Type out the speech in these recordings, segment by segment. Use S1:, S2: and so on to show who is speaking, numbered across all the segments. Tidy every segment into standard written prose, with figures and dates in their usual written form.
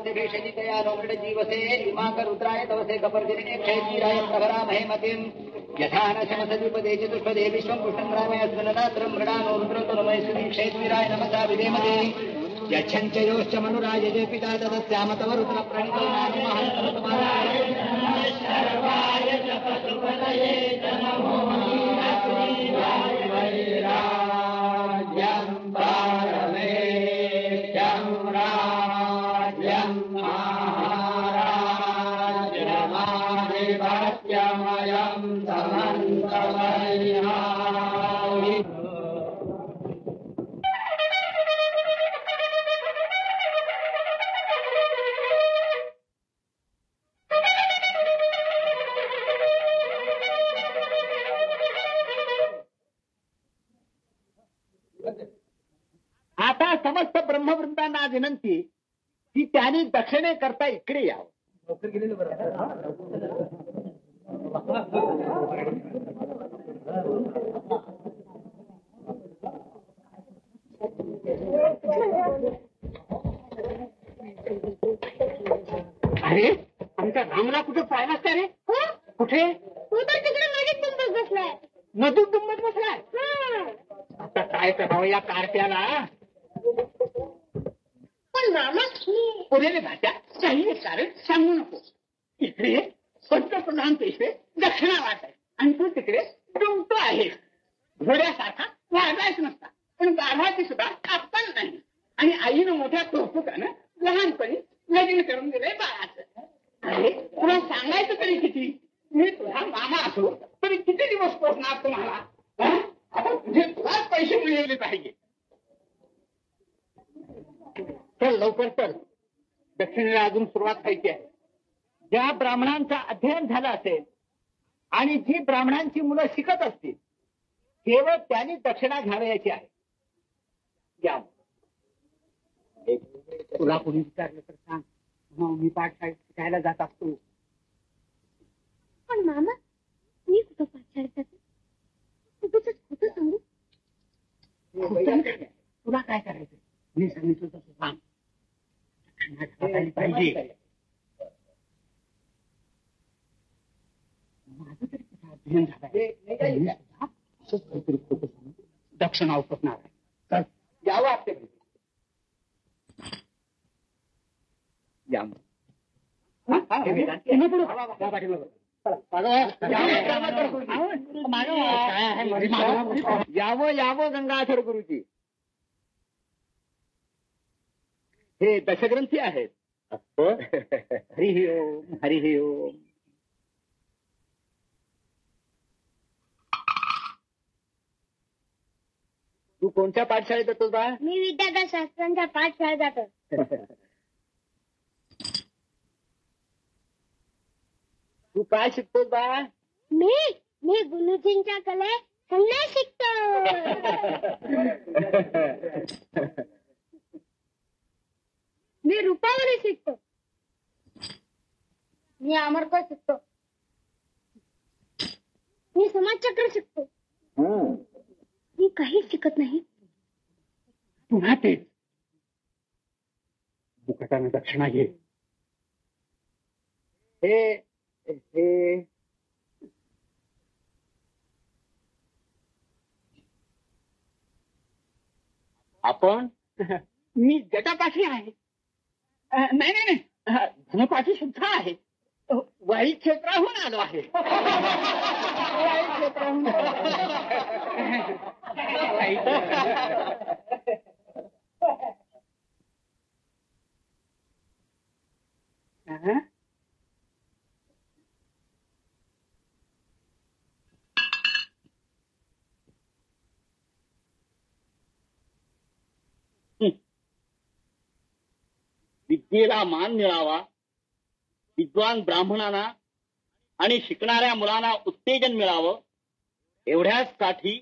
S1: तस्य भेषजितया लोकट जीवसे इमाक रुद्राय तवसे कपर्जनिने क्षेत्रीराय प्रभरा महेमतिम् यथा न शमसदुपदेश दुष्पदे विश्वं पुष्टङ्ग्रामे अस्मनदात्रं मृडानो रुद्रतुलमयसुरी क्षेत्रीराय नमसा विधेमते यच्छञ्चयोश्च मनुराजते पिता तदस्याम तव रुद्रप्रणितो नामहन्तमतुमाराय सर्वाय जपसुपतये नमो वैराज्यं पारमेष्ठ्यं राज्यं महाराज्यमाधिपत्यमयं समन्तमय्यामि
S2: आता समस्त ब्रह्मवृंदांना विनंती की त्यांनी दक्षिणे करता इकडे यावं. अरे आमच्या रामला कुठे पाहिलास का रे? कुठे?
S3: तू तर तिकडे नदीत तुंबत बसलाय.
S2: नदीत तुंबत बसलाय? आता काय करावं या कारट्याला?
S3: पण मामा
S2: पुढे भाषा काही कारण सांगू नको. इकडे पंतप्रधान पेशवे दक्षिणा वाट आहे आणि तू तिकडे तुमतो आहे. घोड्यासारखा वागायच नसता पण गाढवाची सुद्धा आपण नाही. आणि आईनं मोठ्या कौतुकानं लहानपणी लग्न करून दिलंय बाळाचं. अरे तुला सांगायचं तरी किती? मी तुझा मामा असो तरी किती दिवस पोचणार तुम्हाला? आता तुझे तुलाच पैसे मिळवले पाहिजे. चल लवकर चल, दक्षिणेला अजून सुरुवात व्हायची आहे. ज्या ब्राह्मणांचं अध्ययन झालं असेल आणि जी ब्राह्मणांची मुलं शिकत असतील केवळ त्यांनी दक्षिणा घ्यावयाची आहे. घ्या. तुला कोणी विचारलं तर सांग, मी पाठशाळेत शिकायला जात असतो.
S3: पण मामा मी कुठं पाठशाळेत जाते? उगाचच खोटं सांगू?
S2: तुला काय करायचं? मी सांगितलं तसं सांग. पाहिजे. माझं तरी कुठं अध्ययन झालंय. दक्षिणा उपसणार आहे. यावं आपल्या घरी. या यावं यावं गंगाधर गुरुजी. हे दशग्रंथी आहेत. हरी ओम हरी ओम. तू कोणत्या पाठशाळेत जातो बा?
S3: मी विद्याधर शास्त्रांच्या पाठशाळेत जातो.
S2: तू काय शिकतोस बा?
S3: मी गुरुजींच्या कले संन्यास शिकतो. मी रूपावली शिकतो. मी अमरकोश शिकतो. मी समाजचक्र शिकतो. मी काहीच शिकत नाही.
S2: पुन्हा तेच मुकटानं दक्षिणा घे. हे आपण मी जटापाठी आहे. नाही नाही नाही धनपाठी सुद्धा आहे. वाई क्षेत्राहून आलो आहे. वाई क्षेत्राहून विद्येला मान मिळावा, विद्वान ब्राह्मणांना आणि शिकणाऱ्या मुलांना उत्तेजन मिळावं एवढ्यासाठी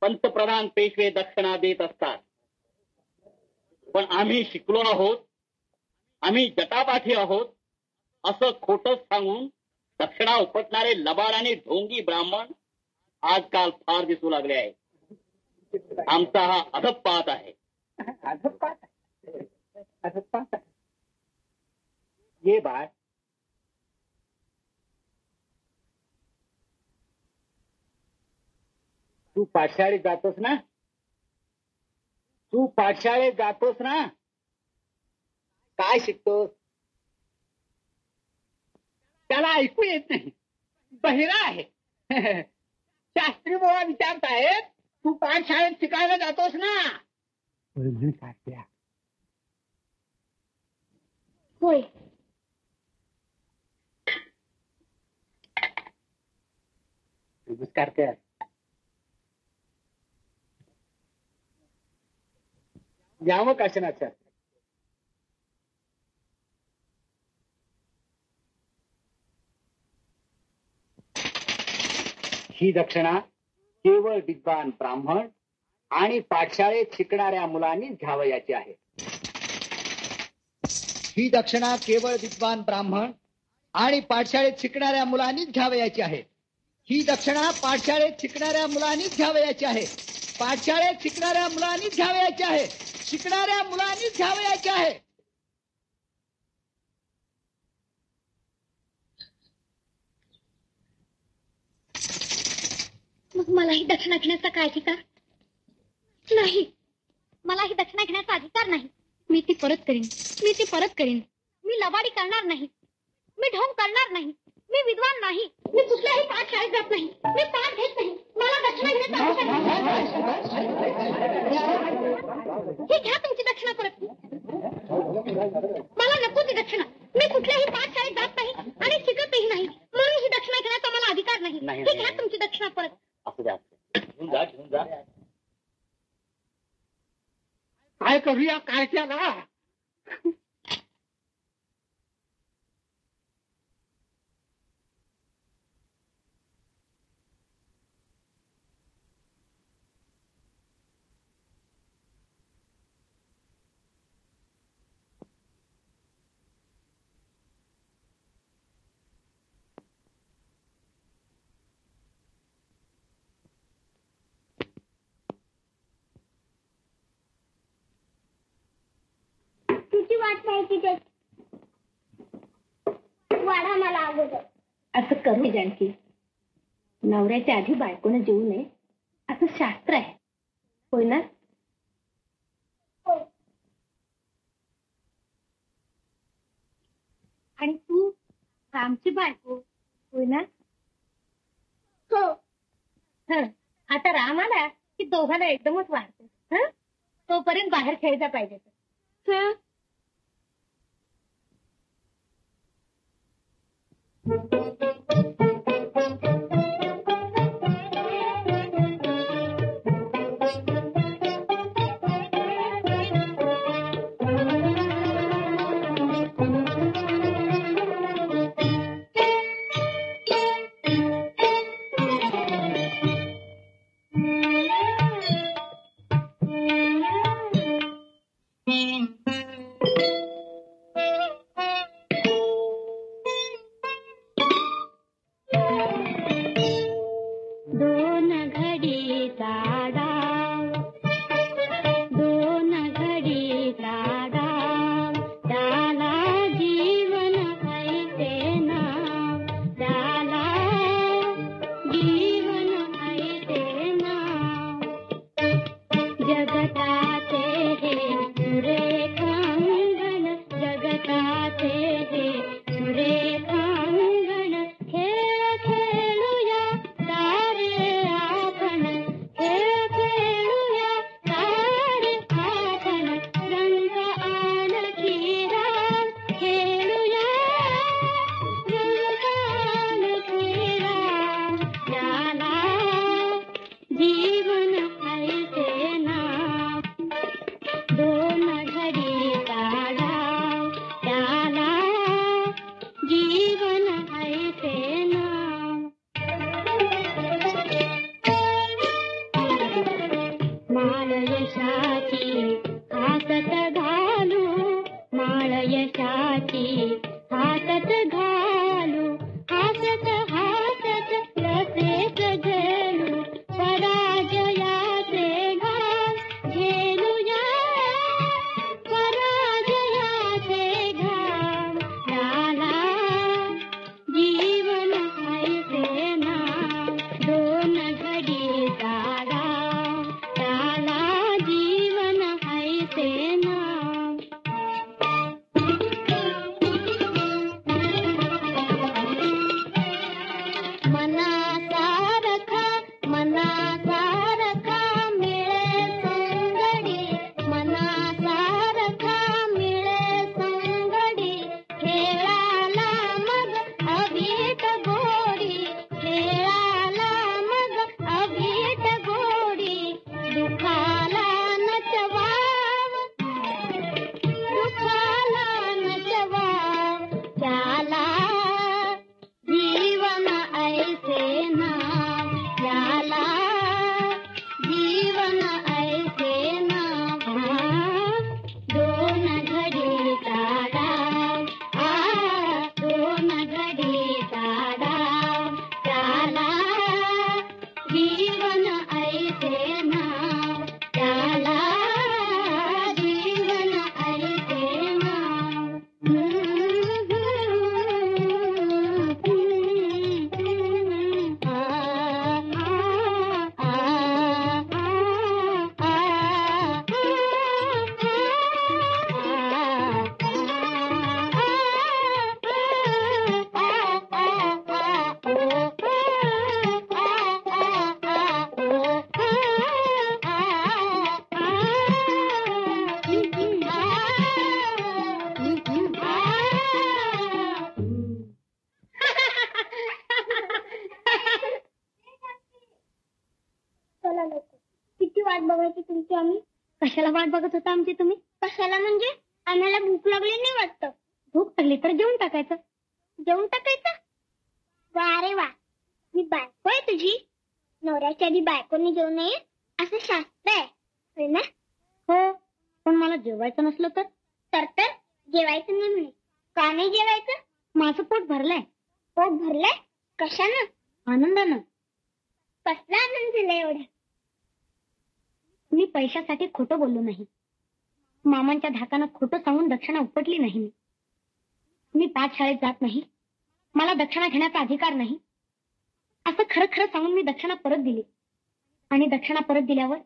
S2: पंतप्रधान पेशवे दक्षिणा देत असतात. पण आम्ही शिकलो आहोत, आम्ही जटापाठी आहोत असं खोटं सांगून दक्षिणा उपटणारे लबाड आणि ढोंगी ब्राह्मण आजकाल फार दिसू लागले आहे. आमचा हा अधपात आहे. बाळ. तू पाठशाळेत जातोस ना? तू पाठशाळेत जातोस ना?
S1: काय शिकतोस?
S2: त्याला ऐकू येत नाही, बहिरा आहे. शास्त्री बुवा विचारतायत, तू पाठशाळेत शिकायला जातोस ना?
S3: होय.
S2: नमस्कार कर. यावं काशीनाथ सर.
S1: ही दक्षिणा केवळ विद्वान ब्राह्मण आणि पाठशाळेत शिकणाऱ्या मुलांनीच घ्यावयाची आहे. ही दक्षिणा केवळ विद्वान ब्राह्मण आणि पाठशाळेत शिकणाऱ्या मुलांनीच घ्यावयाची आहे. ही दक्षिणा पाठशाळेत शिकणाऱ्या मुलांनीच घ्यावयाची आहे. पाठशाळेत शिकणाऱ्या मुलांनीच घ्यावयाची आहे. शिकणाऱ्या मुलांनीच घ्यावयाची आहे.
S3: मग मलाही दक्षिणा घेण्याचा काय अधिकार नाही? मलाही दक्षिणा घेण्याचा अधिकार नाही. मी ती परत करीन. मी ती परत करीन. मी लबाडी करणार नाही. मी ढोंग करणार नाही. मी विद्वान नाही. मी कुठल्याही पाठशाळेत जात नाही. मी पाठ घेत नाही. मला दक्षिणा घेण्याचा अधिकार नाही. ही घ्या तुमची दक्षिणा परत. मला नको ती दक्षिणा. मी कुठल्याही पाठशाळेत जात नाही आणि शिकतही नाही, म्हणून ही दक्षिणा घेण्याचा मला अधिकार नाही. ही घ्या तुमची दक्षिणा परत.
S1: असू द्या, घेऊन जा, घेऊन जा.
S2: काय करूया कार्ट्याला?
S3: किती वाट पाहिजे ते वाढा मला अगोदर. असं करू जानकी. नवऱ्याच्या आधी बायकोनं जेवू नये असं शास्त्र आहे, होय ना? आणि तू रामची बायको, होय ना? हो. आता राम आला की दोघांना एकदमच वाढतो. तोपर्यंत बाहेर खेळता पाहिजे. कशाला वाट बघत होता आमची तुम्ही? कशाला म्हणजे आम्हाला भूक लागली नाही वाटतं. भूक लागली तर जेवून टाकायचं. जेवून टाकायचं? वा रे वा, मी बायको आहे तुझी. नवऱ्याच्या आधी बायकोनी जेवू नये असं शास्त्र आहे ना? हो, पण मला जेवायचं नसलं तर जेवायचं नाही म्हणे. का नाही जेवायचं? माझं पोट भरलंय. पोट भरलंय? कशानं? आनंदानं. कसला आनंद झाला एवढा? मी पैशासाठी खोटं बोललो नाही. मामांच्या धाकानं खोटं सांगून दक्षिणा उपटली नाही. मी पाठशाळेत जात नाही, मला दक्षिणा घेण्याचा अधिकार नाही असं खरं खरं सांगून मी दक्षिणा परत दिली. आणि दक्षिणा परत दिल्यावर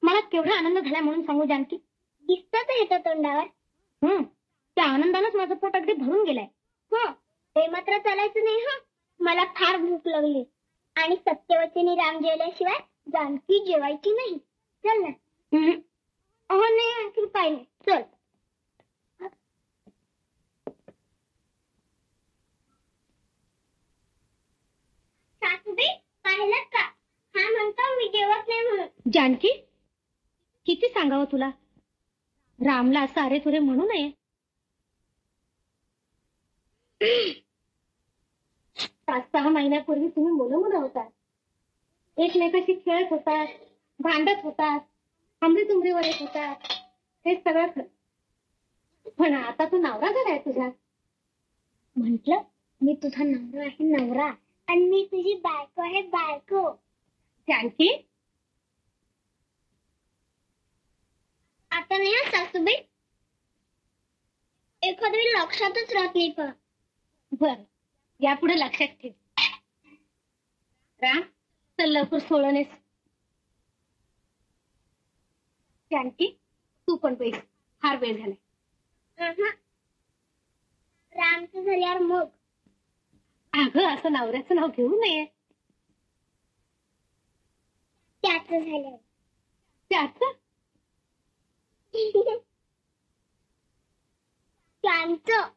S3: मला केवढा आनंद झाला म्हणून सांगू जानकी? दिसतच येतं तोंडावर. त्या आनंदानंच माझं पोट अगदी भरून गेलंय. हो, ते मात्र चालायचं नाही. हा, मला फार भूक लागली आणि सत्यवतीने राम जेवल्याशिवाय जानकी जेवायची नाही. चल ना. नाही, आणखी पाहिजे. चल. सासूबाई पाहिलं का? हा म्हणतो मी जेवत नाही म्हणून. जानकी, किती सांगावं तुला? रामला असं अरे तुरे म्हणू नये. 5-6 महिन्यापूर्वी तुम्ही मुलं होतात. एकमेकाशी खेळत होतात, भांडत होतात, हमरीतुमरीवर येत होतात. हे सगळं खरं. पण आता तू नवरा झालाय तुझा. म्हंटल मी तुझा नवरा आहे, नवरा. आणि मी तुझी बायको आहे, बायको. जानकी, आता नाही हा सासूबाई. एखाद्या वेळी लक्षातच राहत नाही. पण बर, यापुढे लक्षात ठेव. राम, चल लवकर सोळणेस. जानकी, तू पण पैस. फार वेळ झालाय. रामचं झाल्यावर मग. अगं, असं नवऱ्याचं नाव घेऊ नये. त्याचं झाल्यावर. त्याचं? त्यांचं.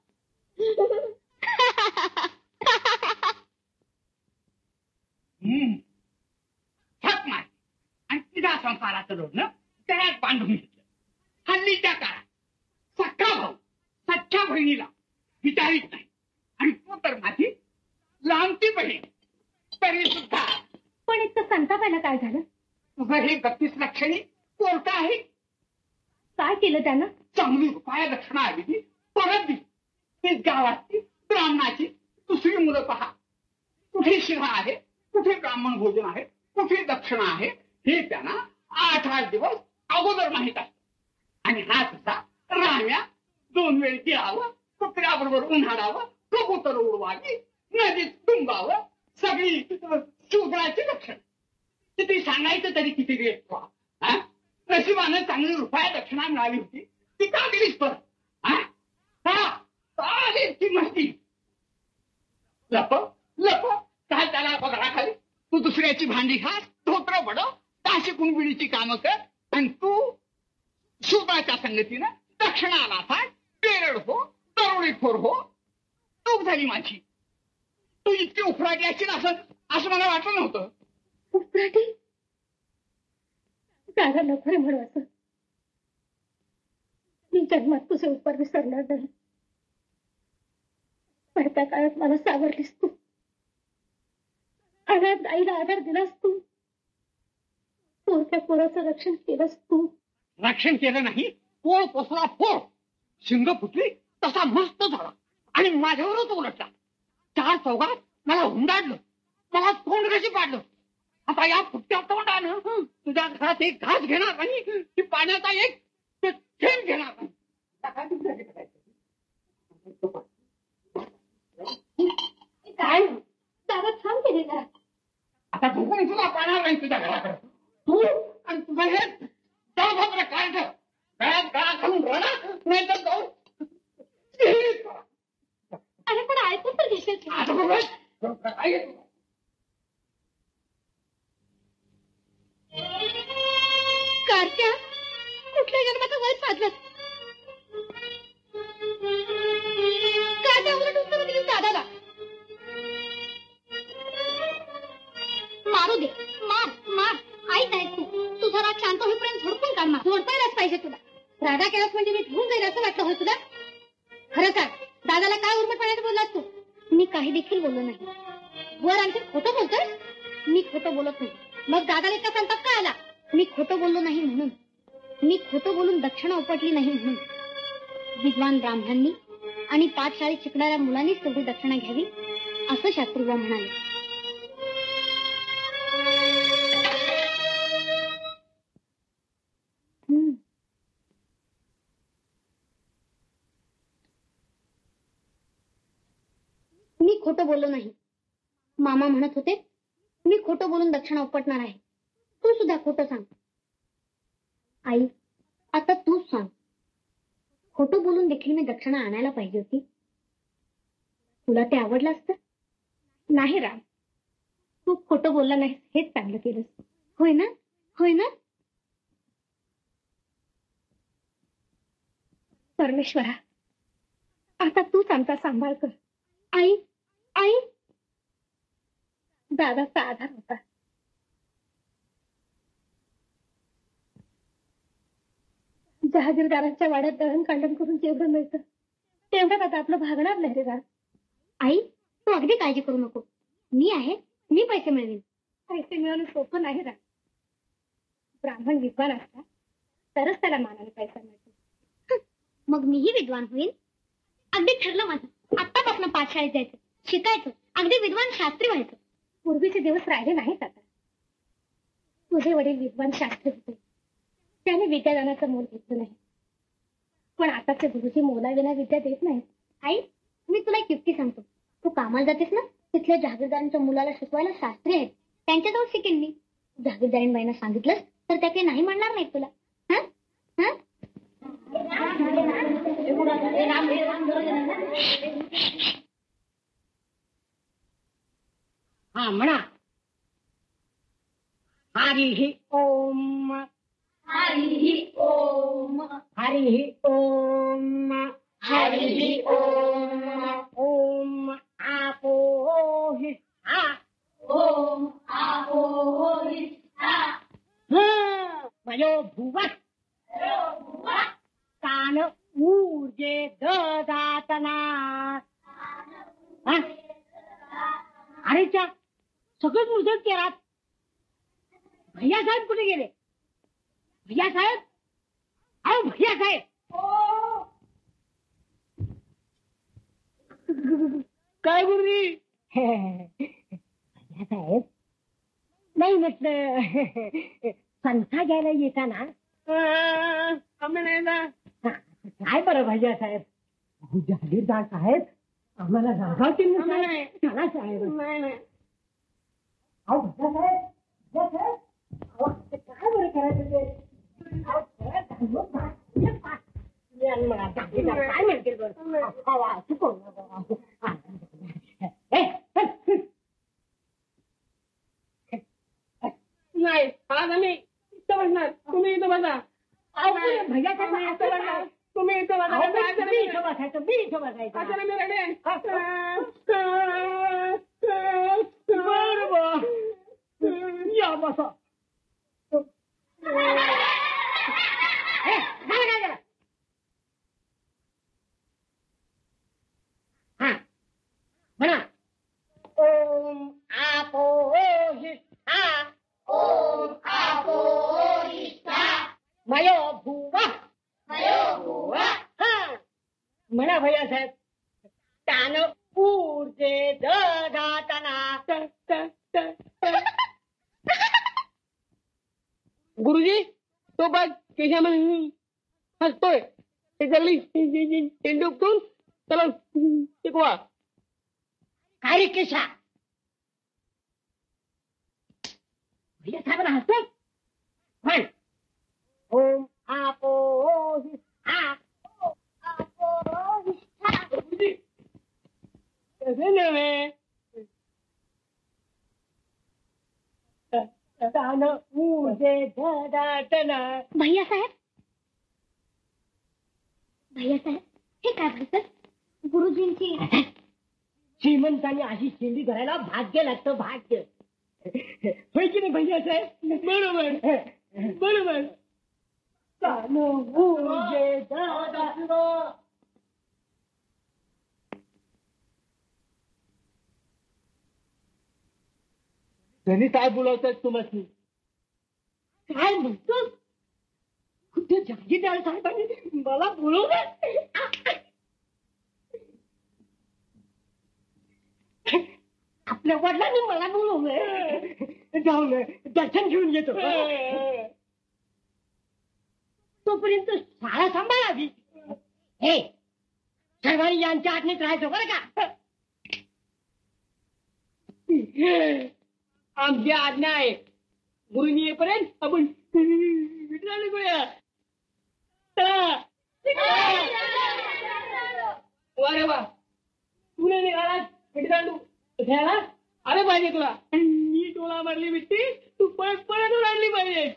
S2: छक मार आणि तिचा संसाराचं लोणं त्यात बांधून घेतलं. हल्लीच्या काळात सख्खा भाऊ सख्ख्या बहिणीला विचारित नाही. आणि तू तर माझी लांबती बहीण तरी सुद्धा.
S3: पण इतकं संतापायला काय झालं?
S2: तुझं हे 32 लक्षणी कोर्ट आहे.
S3: काय केलं त्यानं?
S2: चांगली रुपया दक्षिणा आली ती परत दिली. हेच गावाची ब्राह्मणाची दुसरी मुलं पहा. कुठे शिरा आहे, कुठे ब्राह्मण भोजन आहे, कुठे दक्षिणा आहे, हे त्यांना 8-8 दिवस अगोदर माहीत असतं. आणि हा तुझा राम्या 2 वेळ गिळावं, कुत्र्याबरोबर उन्हाळावं, कबूतर उडवावी, नदीत डुंबावं, सगळी शूद्राची लक्षण. किती सांगायचं तरी किती रेट. नशिबानं चांगली रुपया दक्षिणा मिळाली होती, ती का दिलीस परत? ती मस्ती. लप लप काय त्याला पगाराखाली तू दुसऱ्याची भांडी खास, धोत्र बडव, ताशी कुणबिडीची कामं कर. आणि तू शूद्राच्या संगतीनं दक्षिणाला फाट, पेरड हो, दरोडेखोर हो. चूक झाली माझी. तू इतकी उफराटी असशील असं मला वाटलं नव्हतं.
S3: उफराटी? दादा नको रे म्हणू असं. मी जन्मात तुझे उपकार विसरणार नाही. पडत्या काळात मला सावरलीस तू. अनाथ आईला आधार दिलास तू. पोरच्या पोराचं रक्षण केलंस तू.
S2: रक्षण केलं नाही, पोळ पोसला फोड. शिंग फुटली तसा मस्त झाला आणि माझ्यावरच उलटला. 4 चौघात मला हुंडाडलं, मला तोंड कशी पाडलं. आता या फुटत्या तोंडानं तुझ्या घरात एक घास घेणार नाही, की पाण्याचा एक थेंब घेणार नाही.
S3: काय दादा छान केली जरा.
S2: आता बघून तुला पाहणार नाही तुझ्या घराकडे. तू आणि तुझं हे जाऊ काय ठेव. गळ्यात गळा घालून रडा, नाही तर जाऊ.
S3: अरे पण ऐकून तर घेशील.
S2: काय येतो
S3: कारच्या कुठल्या जन्माचं वय साधलं? काय त्यावर डुसलं दिली दादाला? मारू दे, मार मार. ऐक तू तुझा राग शांत होईपर्यंत झोडपून काढ. झोडपायलाच पाहिजे. असा केलास म्हणजे मी घेऊन जाईल असं वाटलं हो तुला? खरं सांग, दादाला काय उर्मटपणाने बोललास तू? मी काही देखील बोललो नाही. वर आणखी खोटं बोलतोय? मी खोटं बोलत नाही. मग दादाला इतका संताप का आला? मी खोटं बोललो नाही म्हणून. मी खोटं बोलून दक्षिणा उपटली नाही म्हणून. विद्वान ब्राह्मणांनी आणि पाठशाळेत शिकणाऱ्या मुलांनीच तेवढी दक्षिणा घ्यावी असं शास्त्रीबा म्हणाले. मी खोटं बोललो नाही. मामा म्हणत होते मी खोटं बोलून दक्षिणा उपटणार आहे. तू सुद्धा खोटं सांग. आई, आता तूच सांग. खोटं बोलून देखील मी दक्षिणा आणायला पाहिजे होती. तुला ते आवडलं असतं? नाही राम, तू खोटं बोलला नाही हेच चांगलं केलंस. होय ना? होय ना? परमेश्वरा, आता तूच आमचा सांभाळ कर. आई, आई, दादाचा आधार होता. जहागीरदारांच्या वाड्यात दळण कांडण करून जेवढं मिळतं तेवढ्यात आता आपलं भागणार नाही रे राम. आई, तू अगदी काळजी करू नको. मी आहे, मी पैसे मिळवेन. पैसे मिळवणं सोपं नाही राम. ब्राह्मण विद्वान असता तरच त्याला मानाने पैसा मिळतो. मग मीही विद्वान होईल. अगदी ठरलं माझं. आत्तापासून पाठशाळेत जायचं, शिकायचं, अगदी विद्वान शास्त्री व्हायचं. पूर्वीचे दिवस राहिले नाहीत आता. तुझे वडील विद्वान शास्त्री होते, त्याने विद्यादानाचं मोल घेतलं नाही. पण आताचे गुरुजी मोलाविना विद्या देत नाहीत. आई, मी तुला एक युक्ती सांगतो. तू कामाला जातेस ना, तिथल्या जहागीरदारांच्या मुलाला शिकवायला शास्त्री आहेत, त्यांच्याजवळ शिकेन मी. जहागीरदारींबाईंना सांगितलंस तर त्या काही नाही म्हणणार नाहीत तुला. हा हा
S2: हा म्हणा. हरिः ओम, हरिः ओम, हरिः ओम, हरिः ओम. ओम आपोहिष्ठा, ओम आपोहिष्ठा. वयो भुवः, तान ऊर्जे ददातना. अरे चा, सगळंच मुजत केलात. भैया साहेब कुठे गेले? भैया साहेब, अहो भैया साहेब. काय गुरुजी? भैया साहेब नाही म्हटलं संथा घ्यायला येता ना? आम्ही नाही ना. काय बरं भैया साहेब, जहागीरदार साहेब आम्हाला रागावतील ना. चला साहेब. अहो भैया साहेब, भैया साहेब, काय बरं करायचं ते? काय म्हणतील बरं? नाही, आज आम्ही इथं बसणार, तुम्ही इथं बसा. भैया साहेब तुम्ही इथं बसा. मी इथं बसायचं, मी इथं बसायचं. बरं या बसा. हा म्हणा. ओम आपोहिष्ठा, ओम आपोहिष्ठा. मयो भुवः, मयो भुवः. हा म्हणा भैया साहेब. तान ऊर्जे ददातना. गुरुजी, तो बघ केशामध्ये हसतोय. ते जल्ली चेंडू उपटून त्याला शिकवा. काय रे केशा? भैया साहेबांना हसतोय. म्हण ओम आपोहिष्ठा, ओम आपोहिष्ठा. गुरुजी कसे नव्हे, तान ऊर्जे ददातना.
S3: भैया साहेब, भैया साहेब, हे काय म्हणतात? गुरुजींची
S2: श्रीमंतांनी अशी शेंडी करायला भाग्य लागतं, भाग्य. होय की नाही भैया साहेब? बरोबर बरोबर. धनी काय बोलवतात तुम्हाला? काय म्हणतो? कुठे जागीदार साहेबांनी मला बोलवलं? आपल्या वडिलांनी मला बोलवलंय. जाऊन दर्शन घेऊन येतो. तोपर्यंत शाळा सांभाळावी. हे सर्वांनी यांच्या आज्ञेत राहायचं बरं का? आमची आज्ञा आहे. गुरुजी येईपर्यंत आपण विठ्ठलाला करूया. वा वा, तुला निघाला विठ्ठलांडू घ्यायला आलं पाहिजे तुला. मी टोला मारली विट्टी, तू परत परत आणली पाहिजे.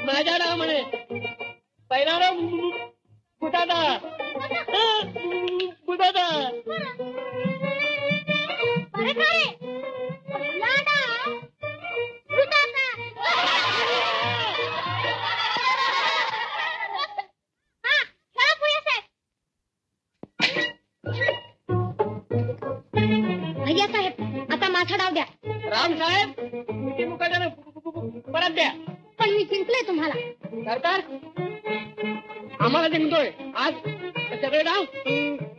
S2: माझ्या नाव म्हणे पहिला नाव बुटादा. बुटादा
S3: भैया साहेब, आता माझा डाव द्या.
S2: राम साहेब, मुकाट्यानं परत द्या.
S3: पण मी जिंकले तुम्हाला.
S2: सरकार आम्हाला जिंकतोय आज. सगळे डाव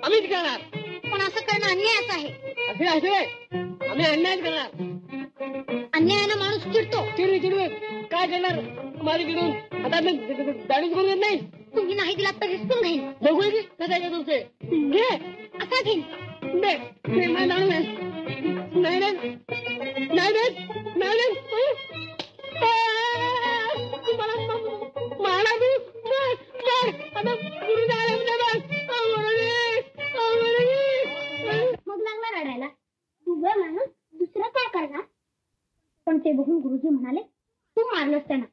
S2: आम्हीच करणार.
S3: पण असं करणं अन्यायच आहे.
S2: असे असे आम्ही अन्याय करणार.
S3: अन्यायानं माणूस चिडतो.
S2: चिडू काय करणार? तुम्हाला चिडून आता दाढीच करून येत नाही.
S3: तुम्ही नाही दिलात तर हिसकून घेईन.
S2: बघू कसा तुमचे घे
S3: असा घेईन. मग लागला रडायला. तुझं माणूस दुसरं काय करणार? पण ते बघून गुरुजी म्हणाले, तू मारलंस त्यांना,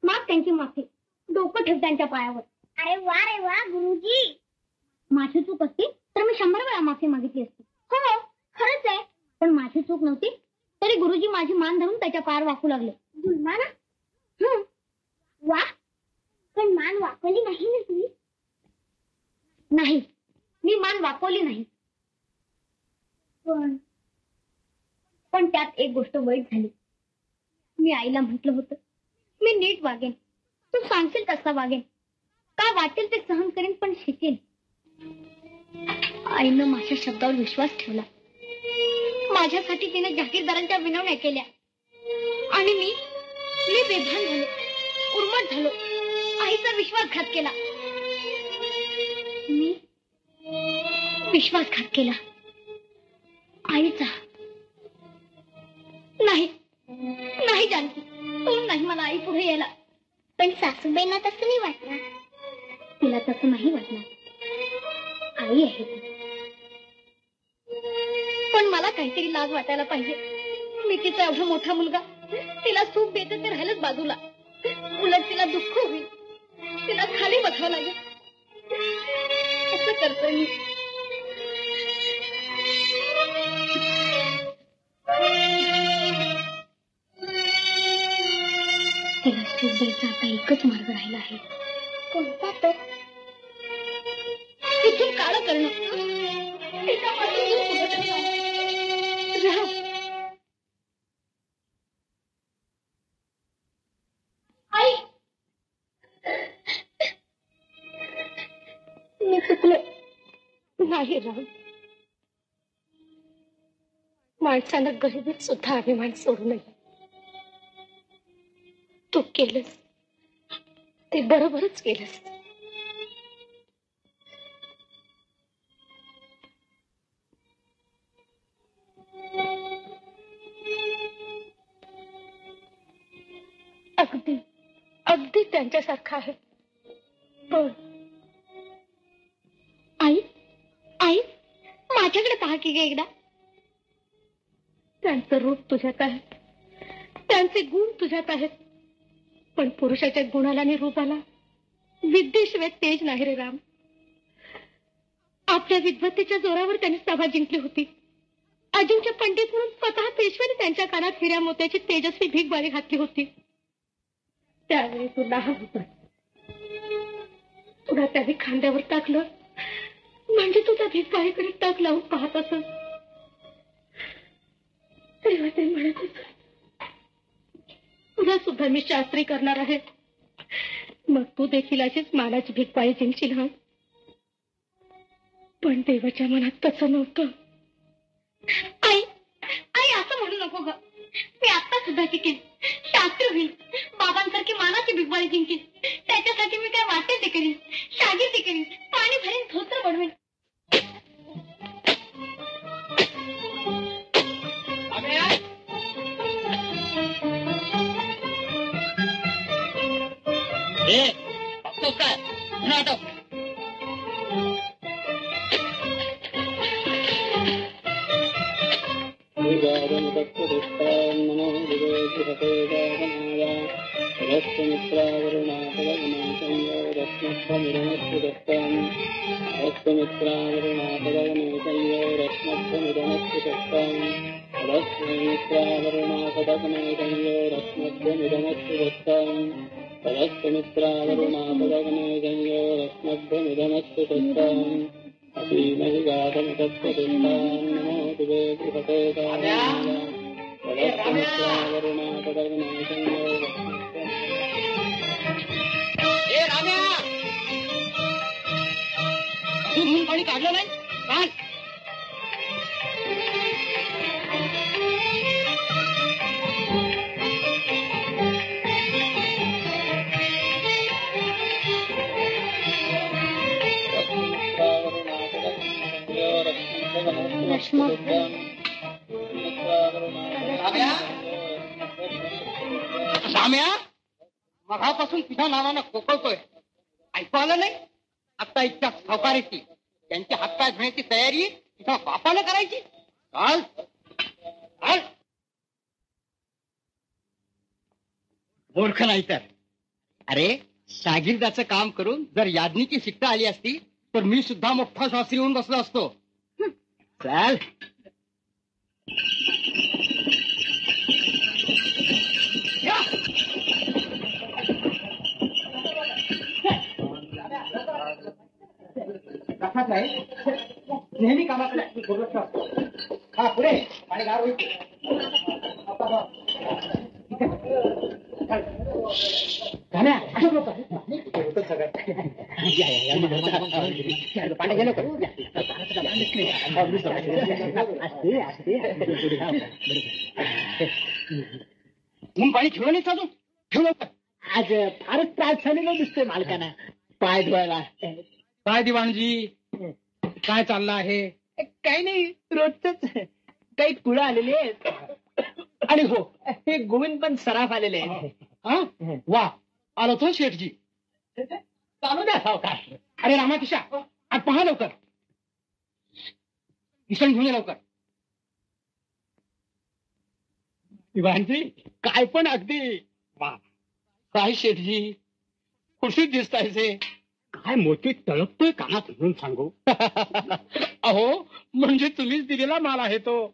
S3: माग त्यांची माफी, डोकं ठेव त्यांच्या पायावर. अरे वा गुरुजी. माझी चूक असती तर मी 100 वेळा माफी मागितली असती. हो खरंच आहे. पण माझी चूक नव्हती तरी गुरुजी माझी मान धरून त्याच्या पायावर वाकू लागले. वा, पण मान वाकवली नाही ना तुम्ही? नाही, मी मान वाकवली नाही. पण त्यात एक गोष्ट वाईट झाली. मी आईला म्हटलं होतं मी नीट वागेन, तू सांगशील तसा वागेन, काय वाटेल ते सहन करेन, पण शिकेन. आईनं माझ्या शब्दावर विश्वास ठेवला. माझ्यासाठी तिने जागीरदारांच्या विनवण्या केल्या आणि मी बेभान झालो, उर्मट झालो. आईचा विश्वासघात केला. मी विश्वासघात केला आईचा. नाही जानकी, तू नाही मला आई पुढे यायला. पण सासूबाईंना तसं नाही वाटणार. तिला तसं नाही वाटणार. आई आहे ती. पण मला काहीतरी लाज वाटायला पाहिजे. मी तिचा एवढा मोठा मुलगा, तिला सुख देते ते राहिलंच बाजूला. उलट तिला दुःख होईल. तिला खाली बघावं लागेल. असं करतोय मी. तिला सुख द्यायचा आता एकच मार्ग राहिला आहे. कोणता तर? इथून काळं करणं. आई, मी चुकले. नाही राम, माणसानं गरिबीत सुद्धा अभिमान सोडू नये. तू केलंस ते बरोबरच केलंस. अगदी त्यांच्यासारखा आहे. पण आई आई माझ्याकडे पहा की ग एकदा. त्यांचं रूप तुझ्यात आहे, त्यांचे गुण तुझ्यात आहेत, पण पुरुषाच्या गुणाला आणि रूपाला विद्येशिवाय तेज नाही रे राम. आपल्या विद्वत्तेच्या जोरावर त्यांनी सभा जिंकली होती. अजिंक्य पंडित म्हणून स्वतः पेशव्याने त्यांच्या कानात हिऱ्या मोत्याची तेजस्वी भीकबारी घातली होती. त्यावेळी तू लहान होता. तुला त्याने खांद्यावर टाकलं म्हणजे तू त्या भीकबारीकडे टक लावून पाहत असत. तेव्हा ते म्हणत होत, तुला सुद्धा मी शास्त्री करणार आहे, मग तू देखील अशीच मानाची भीकबारी जिंकशील. हा, पण देवाच्या मनात तसं नव्हतं. आई आई असं म्हणू नको ग. मी आता सुद्धा शिकेन, शास्त्री होईल, बाबांसारखी मानाची भीकबारी जिंकेन. त्याच्यासाठी मी काय वाटेल ते करीन, शागिर्दी करीन, पाणी भरीन, धोतर बनवेन.
S2: काय नाटक पाणी काढलं नाही काढ. राम्या मघापासून तुझ्या नावानं कोकळतोय, ऐकू आलं नाही? आता इतक्या सावकारीची त्यांचे हातपाय धुण्याची तयारी तुझ्या बापानं करायची. चाल चाल. मूर्ख नाही तर. अरे शागिर्दाचं काम करून जर याज्ञीची शिक्षा आली असती तर मी सुद्धा मोठा शास्त्री होऊन बसलो असतो. चाल. नेहमी कामाकडे हा पुढे आणि गार होईल. पाणी ठेवलं नाही अजून ठेवलं. आज फारच त्रास झालेला दिसतोय मालकांना पाय धुवायला. काय दिवाणजी काय चाललं आहे? काही नाही, रोजच काही पुढं आलेले आहेत. आणि हो हे गोविंद पण सराफ आलेले आहेत. वा आलो तो शेठजी. चालू द्या सावकार. अरे रामाकिशा आज पहा लवकर, किशन घेऊन ये लवकर. दिवाणजी काय पण अगदी वा. काय शेठजी खुशीत दिसतायचे. काय मोठी तळपतोय कानात म्हणून सांगू. अहो म्हणजे तुम्हीच दिलेला माल आहे तो.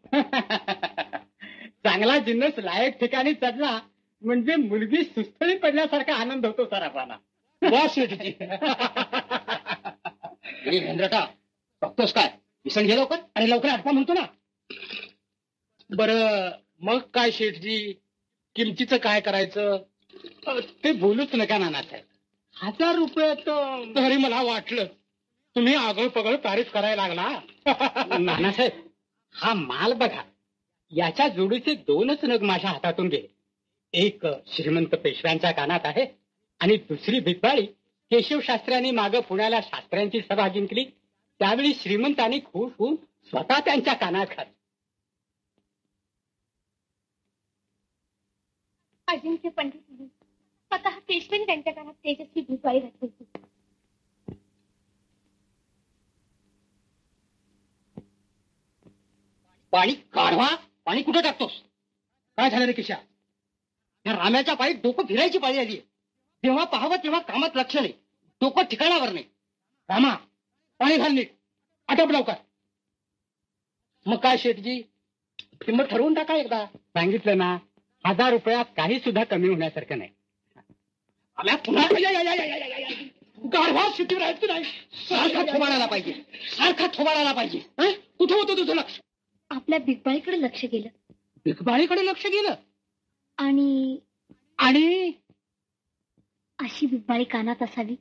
S2: चांगला जिन्नस लायक ठिकाणी चढला म्हणजे मुलगी सुस्थळी पडल्यासारखा आनंद होतो सराफाना. वा शेठजी. भेंद्रटा बघतोस काय? विसण घे लवकर. अरे लवकर आठवा म्हणतो ना. बरं मग काय शेठजी किमतीचं काय करायचं ते बोलूच नका नानासाहेब. 1000 रुपये तरी मला वाटलं तुम्ही आगळ पगळ तारीफ करायला लागला. नानासाहेब हा माल बघा, याच्या जोडीचे 2च नग माझ्या हातातून गेले. एक श्रीमंत पेशव्यांच्या कानात आहे आणि दुसरी भिकबाळी केशव शास्त्र्यांनी मागं पुण्याला शास्त्र्यांची सभा जिंकली त्यावेळी श्रीमंतांनी खुश होऊन स्वतः त्यांच्या कानात घातली.
S3: अजिंक्य पंडित स्वतः केशवाने त्यांच्या कानात तेजस्वी भूपाळी घातली होती.
S1: पाणी काढवा. पाणी कुठे टाकतोस? काय झालं रे किशा? या राम्याच्या पायी डोकं फिरायची पाळी आली. तेव्हा पाहावं तेव्हा कामात लक्ष नाही, डोकं ठिकाणावर नाही. रामा, पाणी घाल नीट, आटप लवकर. मग काय शेठजी, किंमत ठरवून टाका एकदा.
S2: सांगितलं ना, 1000 रुपयात काही सुद्धा कमी होण्यासारखं नाही.
S1: आम्ही पुन्हा गाढवा शिटी राहायचं नाही. सारखा थोबाडायला पाहिजे, सारखा थोबाडायला पाहिजे. कुठं होतं तुझं लक्ष?
S3: आपल्या बिगबाईकडे लक्ष गेलं.
S1: बिगबाळीकडे लक्ष गेलं?
S3: आणि
S1: आणि
S3: अशी बिगबाळी कानात असावी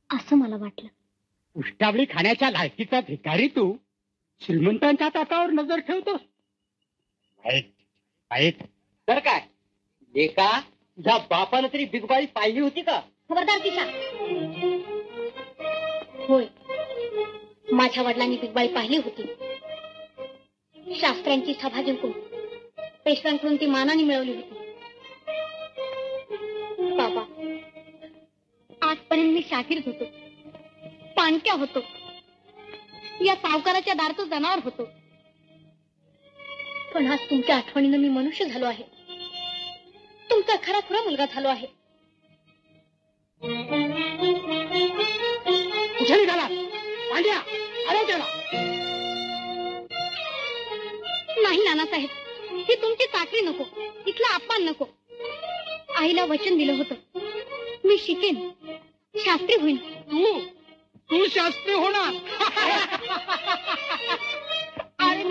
S3: असं मला वाटलं.
S2: उष्टावळी खाण्याच्या लायकीचा भिकारी तू श्रीमंतांच्या ताटावर नजर ठेवतोस. वाईट.
S1: तर काय लेका, तुझ्या बापानं तरी बिगबाळी पाहिली होती का?
S3: खबरदार किशा. होय, माझ्या वडिलांनी बिगबाळी पाहिली होती. शास्त्र्यांची सभा जिंकून पेशव्यांकडून ती मानाने मिळवली होती. बाबा, आजपर्यंत मी शाकीर होतो, पाणक्या होतो, या सावकाराच्या दारचं जनावर होतो. पण आज तुमच्या आठवणीनं मी मनुष्य झालो आहे, तुमचा खरा खुरा मुलगा झालो आहे.
S1: कुठे निघाला पांड्या? आलो त्याला.
S3: नाही नानासाहेब, ही तुमची चाकरी नको, इथला अपमान नको. आईला वचन दिलं होतं, मी शिकेन, शास्त्री होईन.
S1: तू शास्त्री होणार? आणि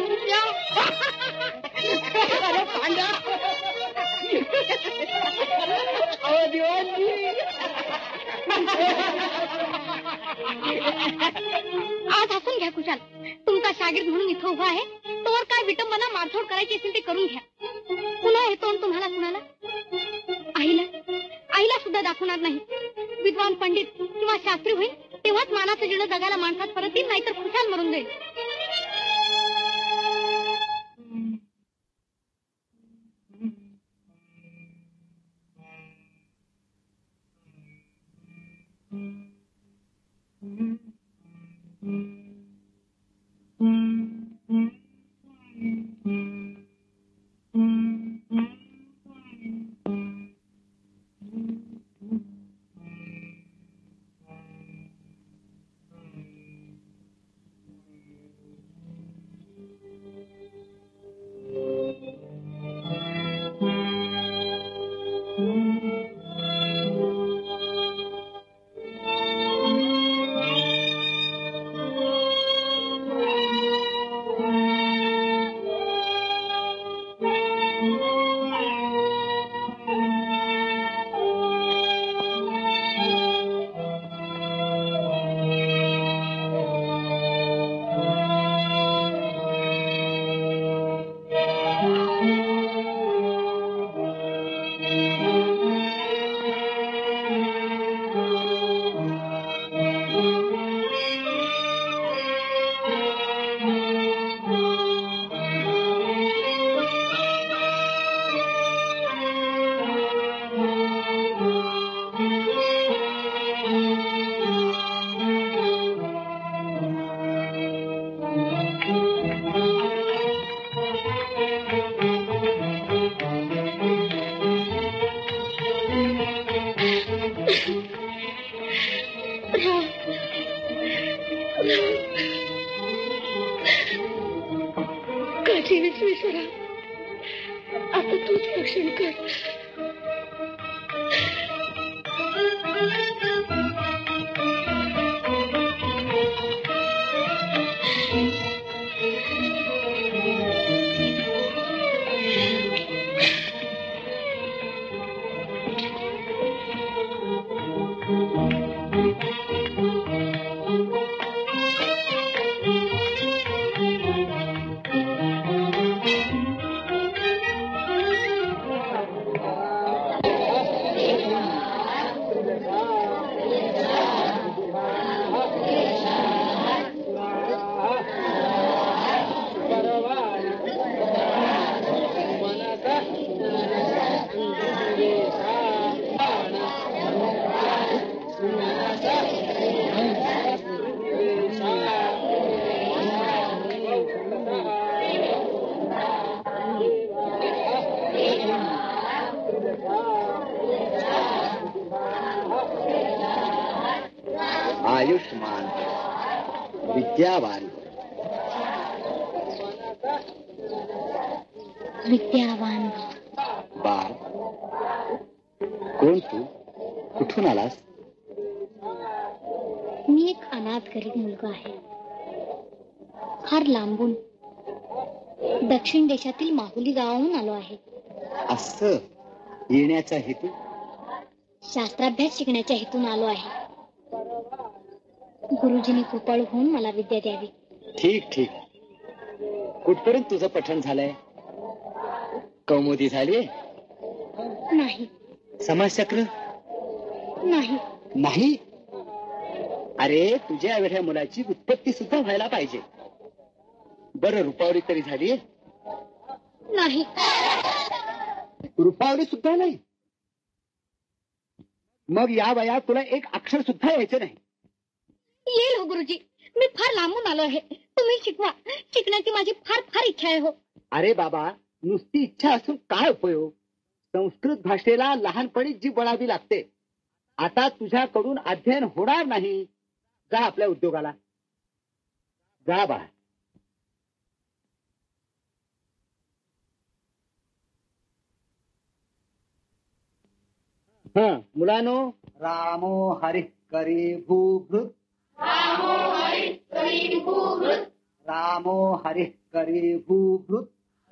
S1: अरे पांड्या,
S3: आज हसून घ्या कुशाल. तुमचा शागिर्द म्हणून इथं उभा आहे, तोवर काय विटंबना मारझोड करायची असेल ते करून घ्या. पुन्हा येतो तुम्हाला कुणाला? आईला सुद्धा दाखवणार नाही. विद्वान पंडित किंवा शास्त्री होईल तेव्हाच मानाचं जिणं जगाला माणसात परत येईल, नाहीतर खुशाल मरून जाईल. काठी विश्वेश्वरा, आता तूच रक्षण कर.
S1: आयुष्मान विद्यावान
S3: विद्यावान
S1: बाळ. कोण तू? कुठून आलास?
S3: मी एक अनाथ गरीब मुलगा आहे. फार लांबून दक्षिण देशातील माहुली गावाहून आलो आहे.
S1: असं येण्याचा हेतू?
S3: शास्त्राभ्यास शिकण्याच्या हेतून आलो आहे. गुरुजींनी कृपाळू होऊन मला विद्या द्यावी.
S1: ठीक ठीक. कुठपर्यंत तुझं पठण झालंय? कौमुदी झाली?
S3: नाही
S1: समाजचक्र?
S3: नाही
S1: नाही. अरे तुझ्या एवढ्या मुलाची उत्पत्ती सुद्धा व्हायला पाहिजे. बरं रुपावली तरी झाली?
S3: नाही.
S1: रुपावली सुद्धा नाही? मग या वयात तुला एक अक्षर सुद्धा यायचं नाही?
S3: येईल हो गुरुजी. मी फार लांबून आलो आहे. तुम्ही शिकवा. शिकण्याची माझी फार फार इच्छा आहे हो.
S1: अरे बाबा, नुसती इच्छा असून काय उपयोग? संस्कृत भाषेला लहानपणी जी बळावी लागते. आता तुझ्याकडून अध्ययन होणार नाही. जा आपल्या उद्योगाला. जा बाळा. मुलानो, रामो हरि करी भूभृत. रामो हरि करी भूभृत. रामो हरि करी भूभृत.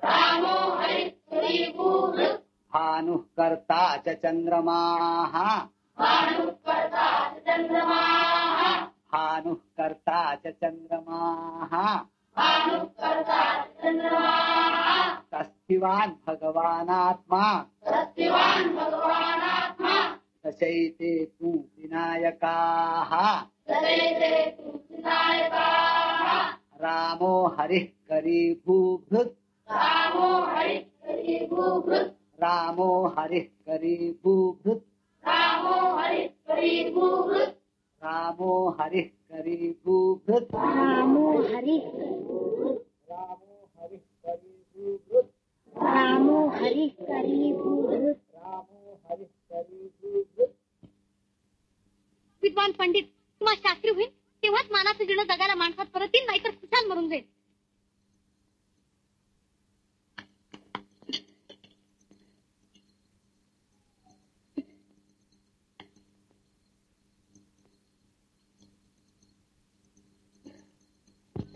S1: रामो हरि करी भूभृत. भानुः कर्ता च चन्द्रमाः. भानुः कर्ता च चन्द्रमाः. भानुः कर्ता च चन्द्रमाः. भानुः कर्ता च चन्द्रमाः. तस्तिवान् भगवानात्मा. तस्तिवान् भगवानात्मा. सचैते तु विनायकाः. सचैते तु विनायकाः. रामो हरिः करी भूभृत. रामो हरिः करी भूभृत. रामो हरिः करी भूभृत. रामो हरिः करी भूभृत. रामो हरिः करी भूभृत.
S3: रामो हरि
S1: रामो हरिः करी भूभृत.
S3: रामो हरि करी भूभृत.
S1: रामो हरिः करी भूभृत.
S3: विद्वान पंडित किंवा शास्त्री होईल तेव्हाच मानाचं जिणं जगायला माणसात परत येईल, नाहीतर खुशाल मरून जाईल.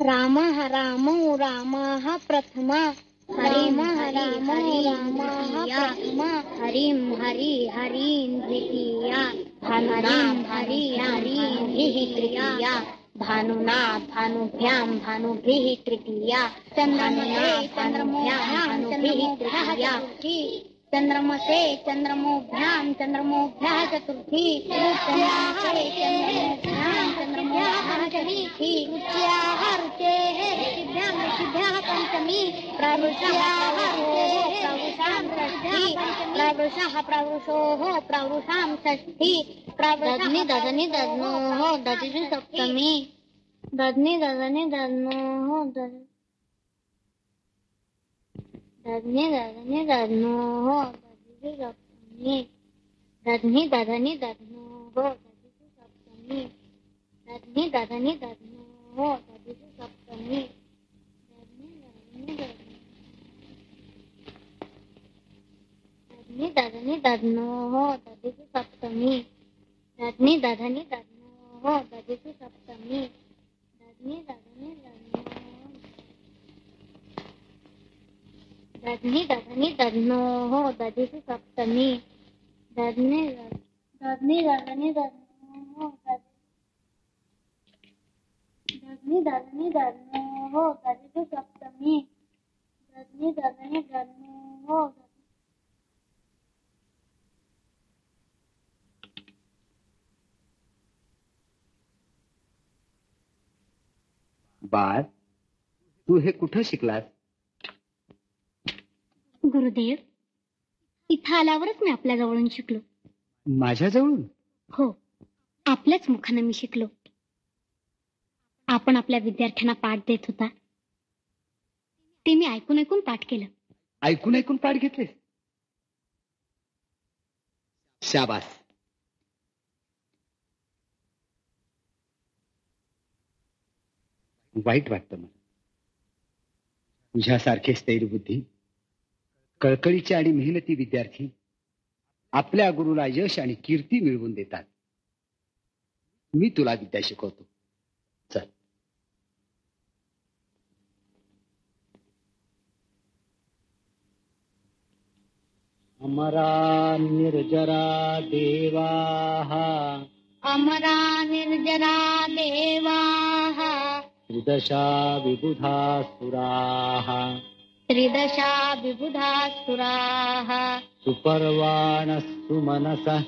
S3: रामः रामो रामः प्रथमा. हरिं हरि रामः प्रथमा. हरिं हरि हरिं द्वितीया. हरिं हरि हरिं तृतीया. भानुना भानुभ्यां भानुभिः तृतीया. चन्द्रमसे चन्द्रमोभ्यां भानुभिः तृतीया. चन्द्रमसे चन्द्रमोभ्यां चन्द्रमोभ्यः चतुर्थी. चन्द्रमसे चन्द्रमोभ्यां चन्द्रमोभ्यः चतुर्थी. रुच्याः रुचेः ऋषिभ्यां ऋषिभ्यः पंचमी. प्रवृषाः रुचेः प्रवृषां षष्ठी. प्रवृषः प्रवृषोः प्रवृषां षष्ठी. दधनि दधनि दध्नोः दधिषु सप्तमी. दधनि दधनि दध्नोः दधनि दधनि दध्नोः दधिषु सप्तमी. दधनि दधनि दध्नोः दधिषु सप्तमी. दधनि दधनि दध्नोः दधिषु सप्तमी. दधनि दधनि दध्नोः दधिषु सप्तमी. दधनि दधनि दध्नोः दधिषु सप्तमी. दधनि दधनि दधनि दधनि दध्नोः दधिषु सप्तमी. दधनि दधनि दधनि दध्नोः दधनि दधनि दध्नोः दधिषु सप्तमी. दधनि दधनि दध्नोः.
S1: बाळ, तू हे कुठं शिकलास?
S3: गुरुदेव, इथं आल्यावरच मी आपल्या जवळून शिकलो.
S1: माझ्याजवळून?
S3: हो, आपल्याच मुखानं मी शिकलो. आपण आपल्या विद्यार्थ्यांना पाठ देत होता ते मी ऐकून ऐकून पाठ केलं.
S1: ऐकून ऐकून पाठ घेतले? शाबास.
S4: वाईट वाटतं मला. तुझ्यासारखे स्थैर्यबुद्धी, कळकळीचे आणि मेहनती विद्यार्थी आपल्या गुरुला यश आणि कीर्ती मिळवून देतात. मी तुला विद्या शिकवतो. चल. अमरा निर्जरा देवाः
S3: अमरा निर्जरा देवाः
S4: त्रिदशा विबुधासुराः
S3: त्रिदशा विबुधासुराः
S4: सुपर्वाणस्तु मनसः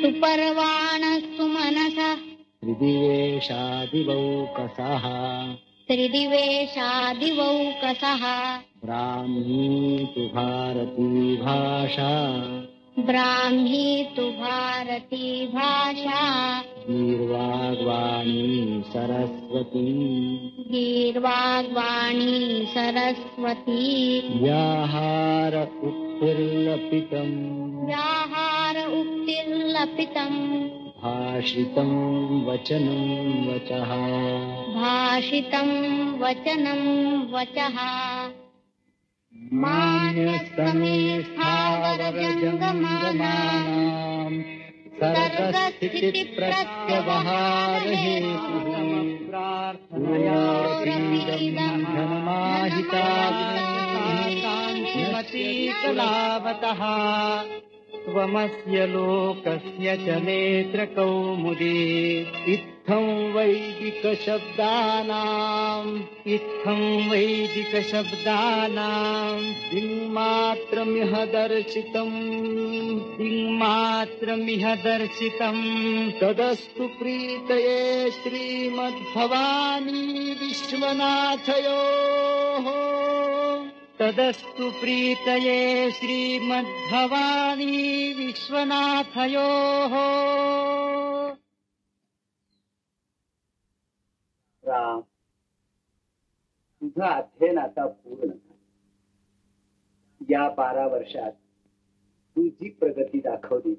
S3: सुपर्वाणस्तु मनसः
S4: त्रिदिवेशादिवौकसः
S3: त्रिदिवेशादिवौकसः
S4: ब्राह्मी तु भारती भाषा
S3: ब्राह्मी तु भारती भाषा
S4: गीर्वाग्वाणी सरस्वती
S3: गीर्वाग्वाणी सरस्वती
S4: व्याहार उत्तिर्लपितम्
S3: व्याहार उक्तिर्लपितम्
S4: भाषितं वचनं वचः
S3: भाषितं वचनं वचः
S4: मान्यस्तमे स्थावरजङ्गमानां सर्गस्थितिप्रत्यवहारहेतुः धनमाहितामतीकुलावतः त्वमस्य लोकस्य च नेत्रकौमुदी इत्थं वैदिकशब्दानां दिङ्मात्रमिह दर्शितम् तदस्तु प्रीतये श्रीमद्भवानी विश्वनाथयोः तदस्तु प्रीतये श्रीमद्भवानी विश्वनाथयोः.
S1: राम, तुझा अध्ययन आता पूर्ण झाला. या 12 वर्षात तू जी प्रगती दाखवली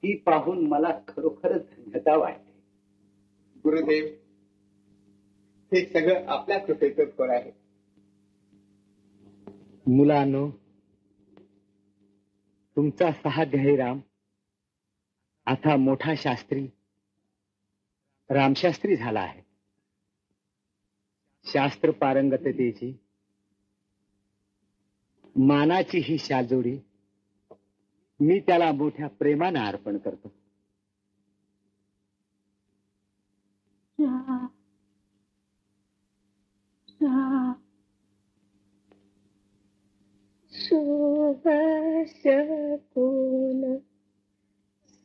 S1: ती पाहून मला खरोखरच धन्यता वाटते.
S5: गुरुदेव, हे सगळं आपल्या कृपेचं फळ आहे.
S4: मुलांनो, तुमचा सहाध्यायी आता मोठा शास्त्री रामशास्त्री झाला आहे. शास्त्र पारंगततेची मानाची ही शालजोडी मी त्याला मोठ्या प्रेमानं अर्पण करतो.
S6: सुभाषकोन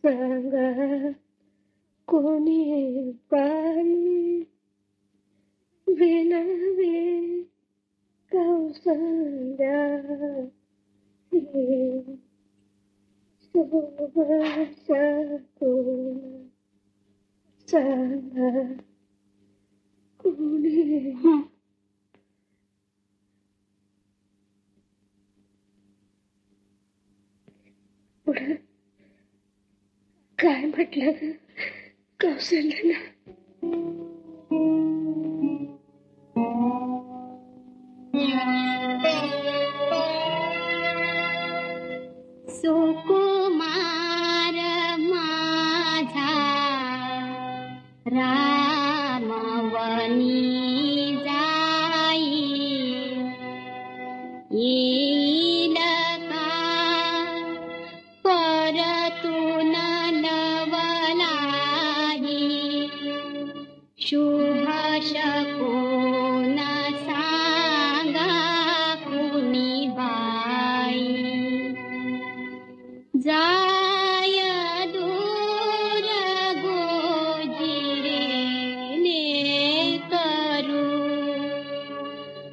S6: सांगा कोणी पाणी विनवे कौसल्या सुभाषकोन सांगा कोणी काय म्हटलं कौशल्यानं?
S3: सुकुमार माझा रामवनी जाई येईल का परतून लवलाही शुभ शकुन सांगा कुणी बाई जाय दूर गोजिरे ने करू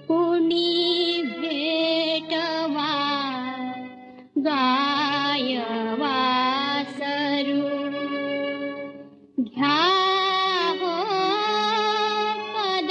S3: कुणी भेटवा गायवा सरू घ्या हो पद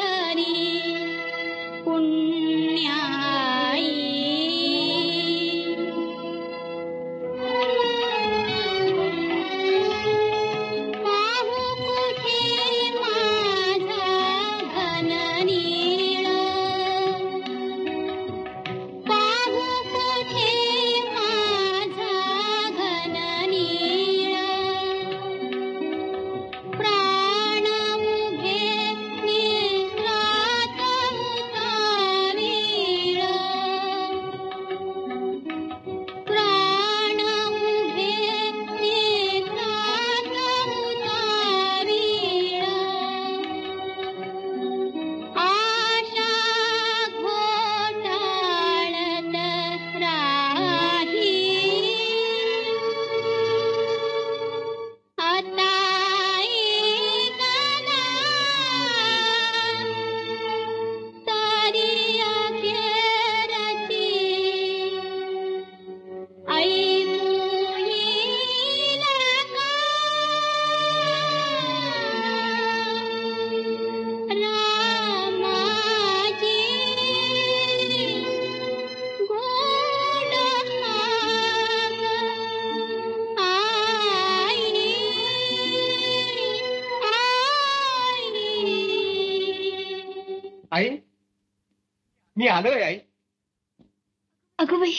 S5: आई मी आलोय आई.
S3: अगं बाई,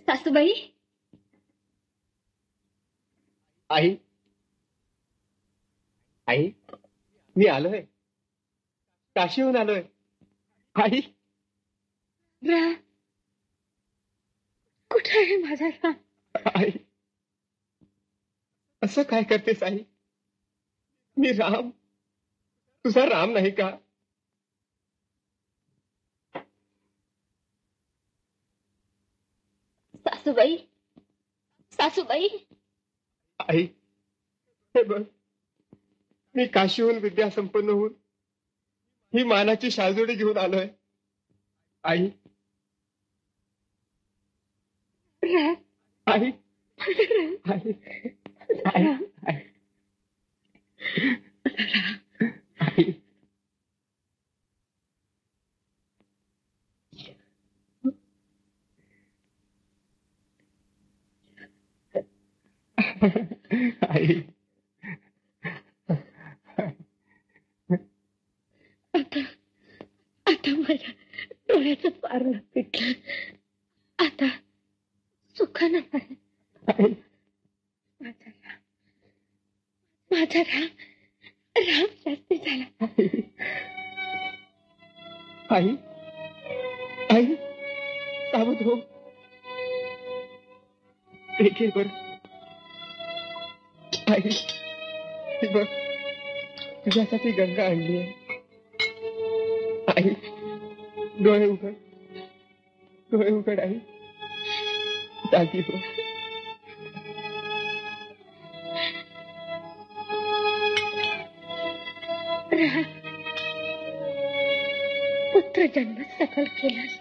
S3: सासूबाई,
S5: आई आई मी आलोय, काशीहून आलोय. आई
S6: राम कुठे आहे माझा राम?
S5: आई असं काय करतेस आई? मी राम, तुझा राम नाही का?
S3: सासूबाई, सासूबाई,
S5: आई हे बघ, मी काशीहून विद्या संपन्न होऊन ही मानाची शालजोडी घेऊन आलोय. आई
S6: राम,
S5: आई
S6: राम,
S5: आई आई आई आई
S6: आता आता माझ्या डोळ्याचं पारणं पिटलं. आता सुखानं आहे माझा राम, माझा राम, राम शास्त्री झाला.
S5: आई आई सावध हो. एक बर आई, ही बघ तुझ्यासाठी गंगा आणली आहे. आई डोळे उघड, डोळे उघड आई, जागी हो.
S6: राम, पुत्र जन्म सफल केलास.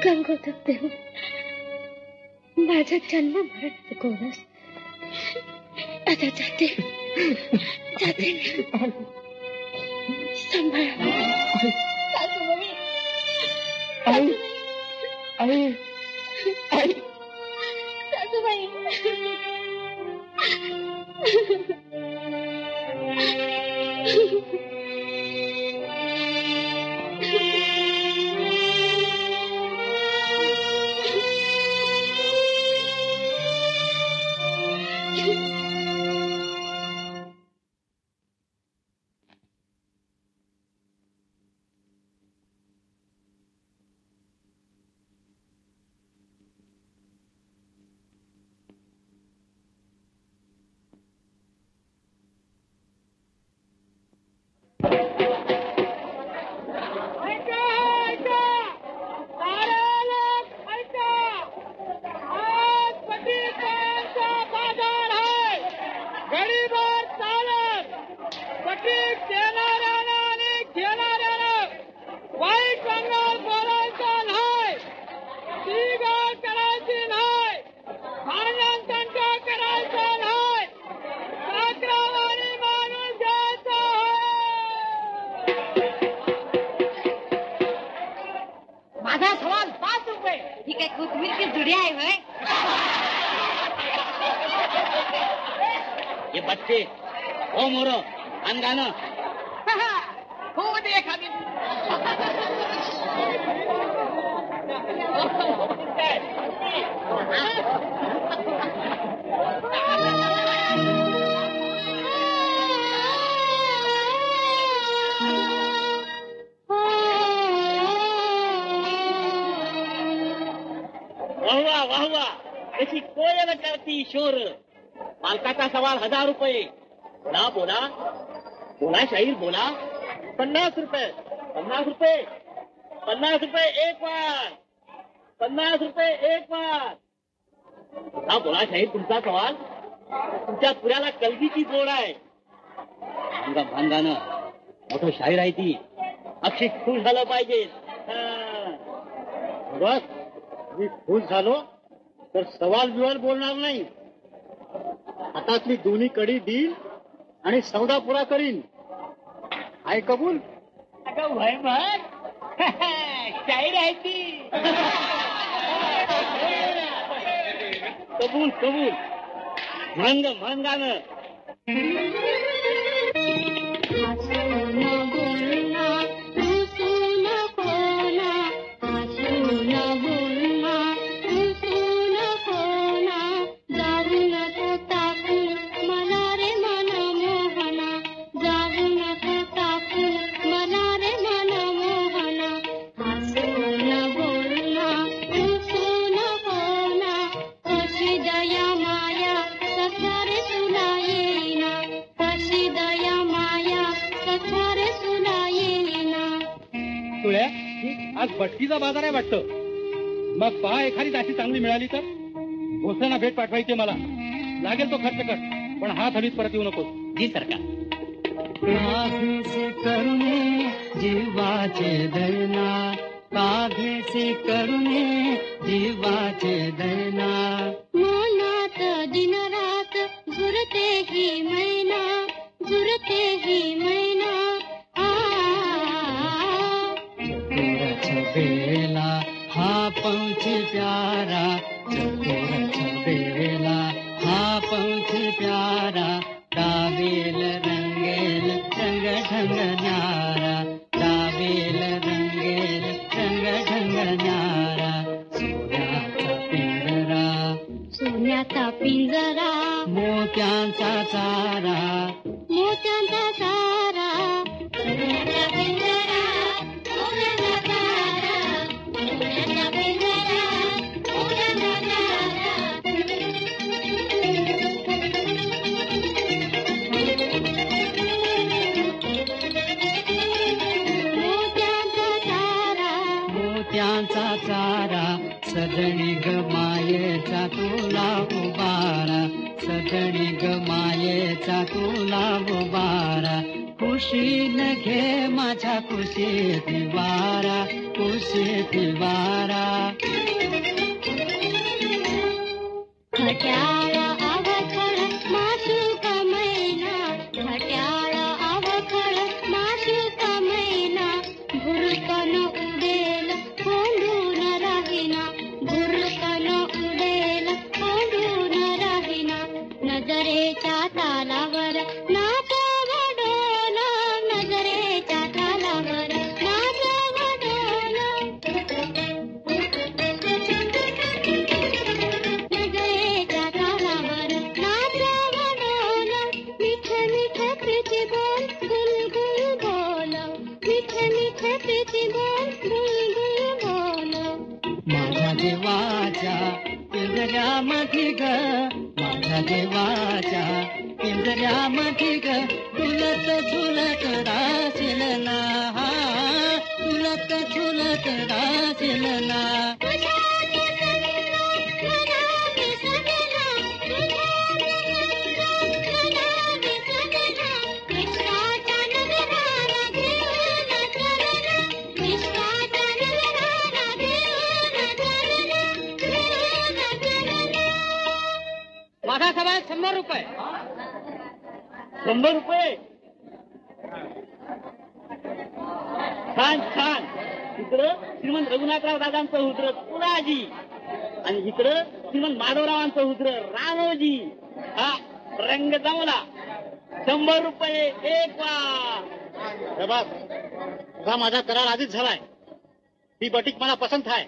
S6: गंगोदक देव माझा जन्म मरण चुकवलास. आता जाते जाते सांभाळा.
S3: सासूबाई,
S5: आई आई आई
S3: सासूबाई.
S2: माझा सवाल 5 रुपये.
S3: ही काय कोथमीर की जुडी आहे व्हय?
S1: ये बच्चे ओ मोरो अंगानं
S2: हो दे एखादी.
S1: वाहवा वाहवा, कशी कोयल करती शोर. मालकाचा सवाल 1000 रुपये. बोला बोला बोला शाहीर बोला. 50 रुपये 50 रुपये 50 रुपये एक वार. 50 रुपये एक वार. बोला बोला शाहीर, तुमचा सवाल. तुमच्या पुऱ्याला कलगीची जोड आहे. भांगानं मोठं शाहीर आहे ती. अक्षय खुश झालं पाहिजे. बस मी खुश झालो तर सवाल बिवाल बोलणार नाही. हातातली दोन्ही कडी देईन आणि सौदा पुरा करीन. आहे कबूल?
S2: अगं वय मग शाहीर आहे ती.
S1: कबूल कबूल.
S2: म्हणगानं
S7: आज भटकीचा बाजार आहे वाटतं. मग पहा एखादी दासी चांगली मिळाली तर भोसऱ्यांना भेट पाठवायची मला. लागेल तो खर्च कर, पण हा थडीत परत येऊ नको.
S2: जी सरकार.
S8: काघेसे करुणे जीवाचे दैना, काघेसे करुणे जीवाचे दैना.
S6: मनात दिनरात झुरते ही मैना, झुरते ही मैना.
S8: छबेला हा पंच प्यारा, चकोर छबेला हा पंच प्यारा. दावेल रंगेल रंग ढंग न्यारा, दावेल रंगेल रंग ढंग न्यारा. सोन्याचा पिंजरा,
S6: सोन्याचा पिंजरा,
S8: मोत्यांचा चारा,
S6: मोत्यांचा चारा. सोन्याचा पिंजरा, सोन्याचा चारा, सोन्याचा पिंजरा, सोन्याचा चारा. मोत्यांचा चारा,
S8: मोत्यांचा चारा. सदणी ग मायेचा तुला उबारा, सदणी ग मायेचा तुला उबारा. खुशीन घे माझ्या खुशीत वारा, खुशीत वारा.
S6: खट्याळ आवखळ माशुक मैना, खट्याळ आवखळ माशुक मैना. भुरकन उडेल कोंडून राहिना, भुरकन उडेल कोंडून राहिना. नजरेच्या तालावर नाच वडोल, नजरेच्या तालावर नाच वडोल. नजरेच्या तालावर नाच वडोल. मिठ मिठ प्रीती बोल, गुलगुल बोल, मिठ मिठ प्रीती बोल, गुलगुल बोल.
S8: माझ्या देवाच्या पिंजऱ्यामध्ये ग, माझ्या देवाच्या पिंजऱ्यामध्ये ग. झुलत झुलत राशील ना, झुलत झुलत राशील ना.
S2: माझा सभा 100 रुपये. 100 रुपये. छान छान. इकडं श्रीमंत रघुनाथराव दादांचं हुद्र तुळाजी, आणि इकडं श्रीमंत माधवरावांचं हुद्र रामोजी. हा रंग जमला. 100 रुपये एक वार.
S7: बस, तुझा माझा करार आधीच झालाय. ती बटीक मला पसंत आहे.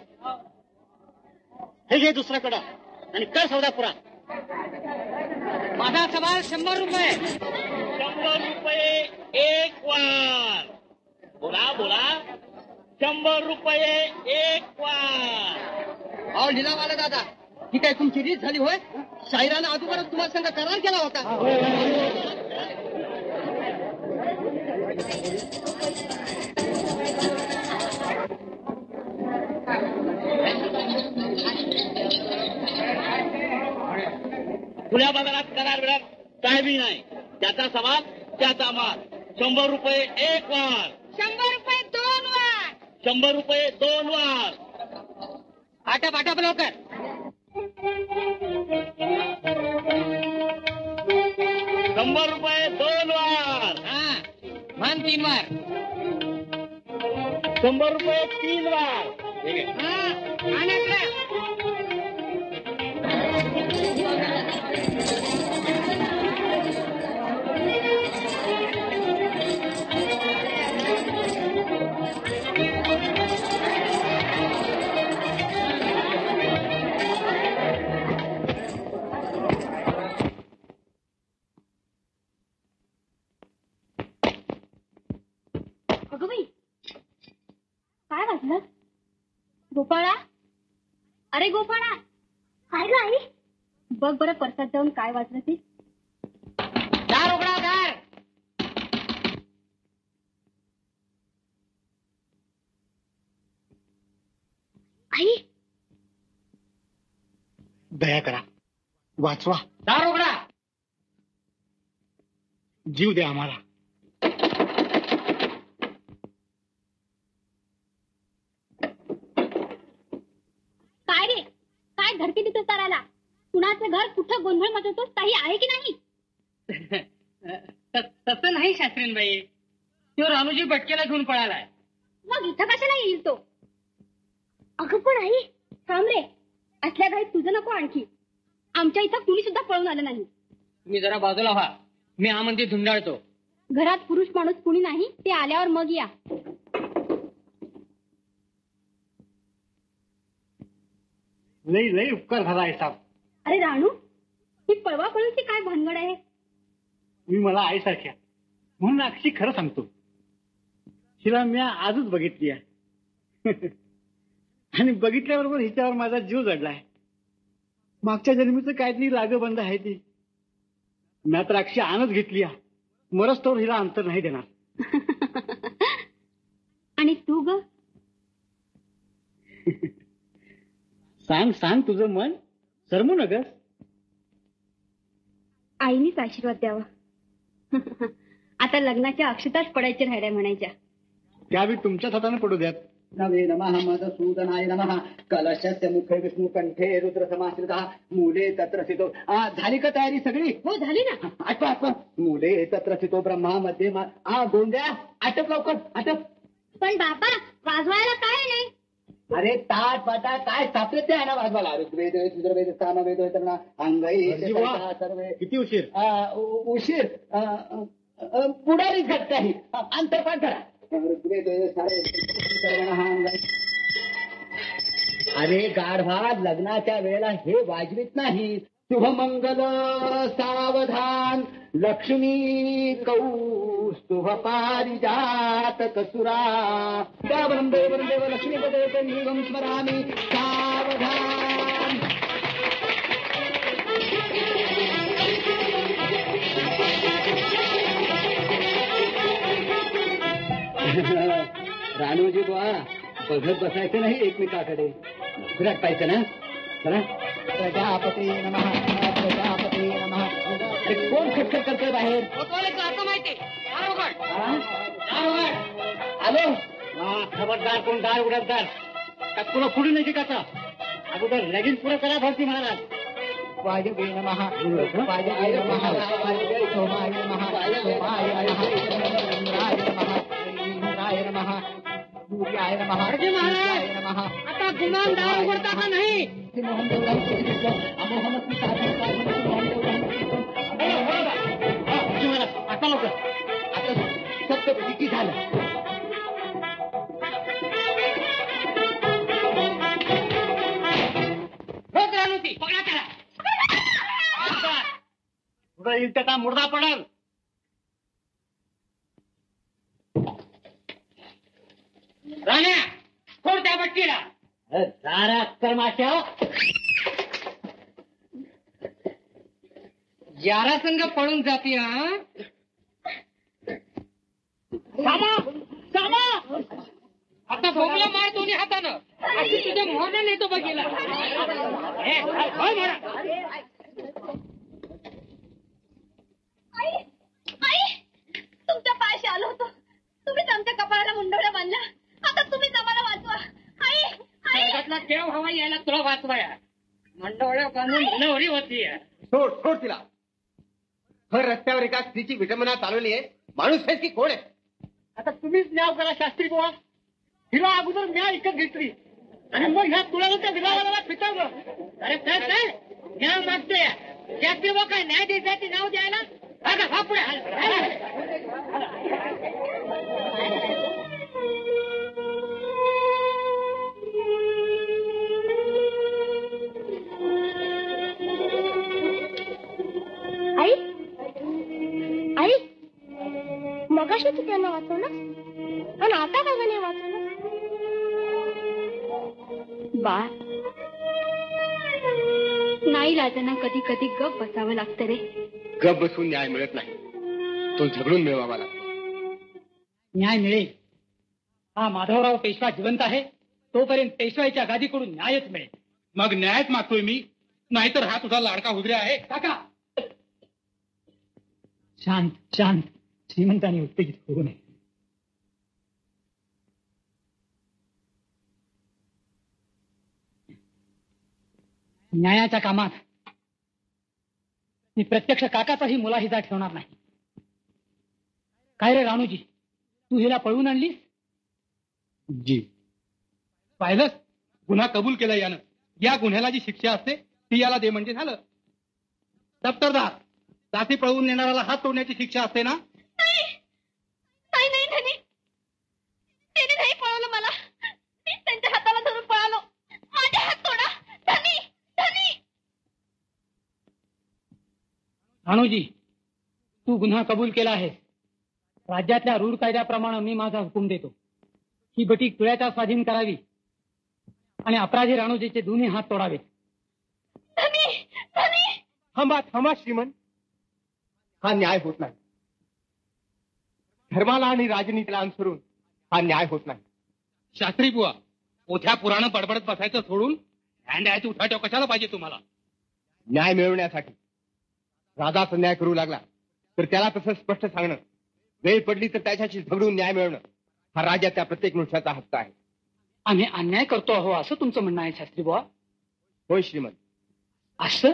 S7: हे घे दुसऱ्याकडं आणि कर सौदा पुरा.
S2: माझा सवाल 100 रुपये. 100 रुपये एक वार. बोला बोला. 100 रुपये एक वार.
S1: अहो लीलावाला दादा, ही काय तुमची रीत झाली होय? शाहिरानं अगोदरच तुम्हाला संग करार केला होता.
S2: खुल्या बाजारात करार बिरार काय बी नाही. त्याचा सवाल त्याचा माल. 100 रुपये एक वार.
S6: 100 रुपये 2 वार.
S2: 100 रुपये 2 वार.
S1: आटप आटप लवकर.
S2: 100 रुपये 2 वार.
S1: हा मान 3 वार.
S2: 100 रुपये 3 वार.
S3: गोपाळा काय ग आई? बघ बरं परसात जाऊन काय वाचलं ते.
S2: दार उघडा, दार.
S3: आई
S7: दया करा, वाचवा,
S2: दार उघडा.
S7: जीव द्या आम्हाला.
S3: काय रे, काय धडकी देतोस ताराला? कुणाचं घर कुठं गोंधळ मचवतोस, काही आहे की नाही?
S2: तसं नाही शास्त्रीनबाई, तो रानूजी बटकेला घेऊन पळालाय.
S3: मग इथं कशाला येईल तो? अगं पण आई थांब रे, असल्या घाईत तुझं नको आणखी. आमच्या इथं कुणी सुद्धा पळून आलं नाही.
S2: तुम्ही जरा बाजूला व्हा, मी आमंती धुंडाळतो.
S3: घरात पुरुष माणूस कुणी नाही, ते आल्यावर मग या.
S7: लई लई उपकार झाला आहे साहेब.
S3: अरे राणू, ही पळवा पळूची काय भानगड आहे?
S7: मी मला आईसारख्या म्हणून अक्षी खरं सांगतो, हिला मी आजच बघितली आहे. आणि बघितल्याबरोबर हिच्यावर माझा जीव जडलाय. मागच्या जन्मीचं काहीतरी लागबंद आहे ती. मी तर अक्षी आणच घेतली आहे, मरस्तोवर हिला अंतर नाही देणार.
S3: आणि तू ग?
S7: सांग सांग, तुझं मन सरमू नगस.
S3: आईनीच आशीर्वाद द्यावा. आता लग्नाच्या अक्षताच पडायच्या राहिल्या म्हणायच्या.
S7: त्यावेळी तुमच्याच हाताने पडू द्यात.
S1: नवे नमः मधुसूदनाय नमः कलशस्य मुखे विष्णू कंठे रुद्र समाश्रितः मूले तत्र स्थितो. झाली का तयारी सगळी?
S3: हो झाली ना.
S1: आठवा. मूले तत्र स्थितो ब्रह्मा मध्ये गोंद्या आटप लवकर आटप.
S3: पण बाबा वाजवायला काय नाही?
S1: अरे ताट पाटा काय सातत्य आहे ना वाजवायला. ऋग्वेद सुधर्वेद सामवेद अंगई सर्वे.
S7: किती उशीर?
S1: उशीर पुढारीच घटत आहे. अंतरपाठ करा. ऋग्वेद अरे गाढवा, लग्नाच्या वेळेला हे वाजवीत नाही. शुभमंगल सावधान लक्ष्मी कौस्तुभ पारिजात कसुरा वरम देव लक्ष्मी पदे स्मरामी सावधान. राणूजी बुवा, बघत बसायचं नाही एकमेकाकडे, विराट पाहिजे ना. चला. प्रजापती नमः प्रजापती नमः. अरे कोण खटखट करतोय बाहेर?
S2: माहिती
S1: आलो.
S7: खबरदार, कोण दार उघडदार का पुढं पुढे नाही शिकायचा. अगोदर लगीन पुढे करा भरती महाराज.
S1: वायुवे नमः वायुवे नमः सोमाय नमः सोमाय नमः इंद्राय नमः इंद्राय नमः सूर्याय नमः सूर्याय नमः.
S2: आता गुमान दार उघडता का नाही?
S1: मोहन देवराम अमोहमती
S7: आता लवकर.
S1: आता सप्तपदी की झालं.
S2: पकडा त्याला.
S7: पुढं येईल त्याचा मुर्दा पडल.
S2: राण्या कोण त्या बट्टीला?
S1: सारा कर्माच्या
S2: यारा संघ पळून जाते. आता बोबला मार दोन्ही हातानं. अशी तुझ्या मोहना नेतो बघीला.
S3: आई, तुमच्या पायाशी आलो होतो. तुम्हीच आमच्या कपाळाला मुंडवल्या बांधल्या. आता तुम्हीच आम्हाला वाचवा. आई
S2: जगातला देव हवा यायला तुला वाचवाया. मंडवळ्या बांधून नवरी होती.
S5: सोड तिला. हर रस्त्यावर एका स्त्रीची विटंबना चालवली आहे. माणूस आहे की कोण आहे?
S7: आता तुम्हीच न्याव करा शास्त्री बुवा. हिला अगोदर न्याय विकत घेतली आणि मग ह्या तुला त्या विधानाला फिटवलं.
S2: अरे काय न्याय मागतोय. जास्ती व काय न्याय द्यायसाठी नाव द्यायला हा पुढे
S3: आई आई मगाशी तू त्यांना वाचवलं आणि आता का नाही वाचवलं? बा नाईलाजानं कधी कधी गप बसावं लागतं रे.
S5: गप बसून न्याय मिळत नाही, तो झगडून मिळवावा लागतो.
S7: न्याय मिळेल. हा माधवराव पेशवा जिवंत आहे तोपर्यंत पेशवाईच्या गादीकडून न्यायच मिळेल.
S9: मग न्यायच मागतोय मी, नाहीतर हा तुझा लाडका हुजऱ्या आहे.
S7: काका शांत शांत, श्रीमंतांनी उत्तेजित होऊ नये. न्यायाच्या कामात मी प्रत्यक्ष काकाचाही मुलाहिजा ठेवणार नाही. काय रे राणूजी, तू हिला पळवून आणलीस?
S5: जी.
S9: पाहिलंच, गुन्हा कबूल केला यानं. या गुन्ह्याला जी शिक्षा असते ती याला दे म्हणजे झालं. दप्तरदार, दासी पळवून नेणाऱ्याला हात तोडण्याची शिक्षा असते ना?
S3: नाही नाही धनी, त्याने नाही पळवलं मला. मी त्यांच्या हाताला धरून पळालो. माझे हात तोडा धनी, धनी.
S7: राणूजी, तू गुन्हा कबूल केला आहेस. राज्यातल्या रूढ कायद्याप्रमाणे मी माझा हुकूम देतो. ही बटीक तुळ्याच्या स्वाधीन करावी आणि अपराधी राणूजीचे दोन्ही हात तोडावेत.
S3: धनी, धनी.
S5: थांबा श्रीमंत, हा न्याय होत नाही. धर्माला आणि राजनीतीला अनुसरून हा न्याय होत नाही.
S9: शास्त्री बुवा, ओथ्या पुराण बडबडत बसायचं सोडून न्यायाची उठाठेव कशाला पाहिजे तुम्हाला?
S5: न्याय मिळवण्यासाठी राजाचा न्याय करू लागला तर त्याला तसं स्पष्ट सांगणं, वेळ पडली तर त्याच्याशी झगडून न्याय मिळवणं हा राज्याच्या प्रत्येक मनुष्याचा हक्क आहे.
S7: आम्ही अन्याय करतो आहो असं तुमचं म्हणणं आहे शास्त्री बुवा?
S5: होय श्रीमंत.
S7: असं?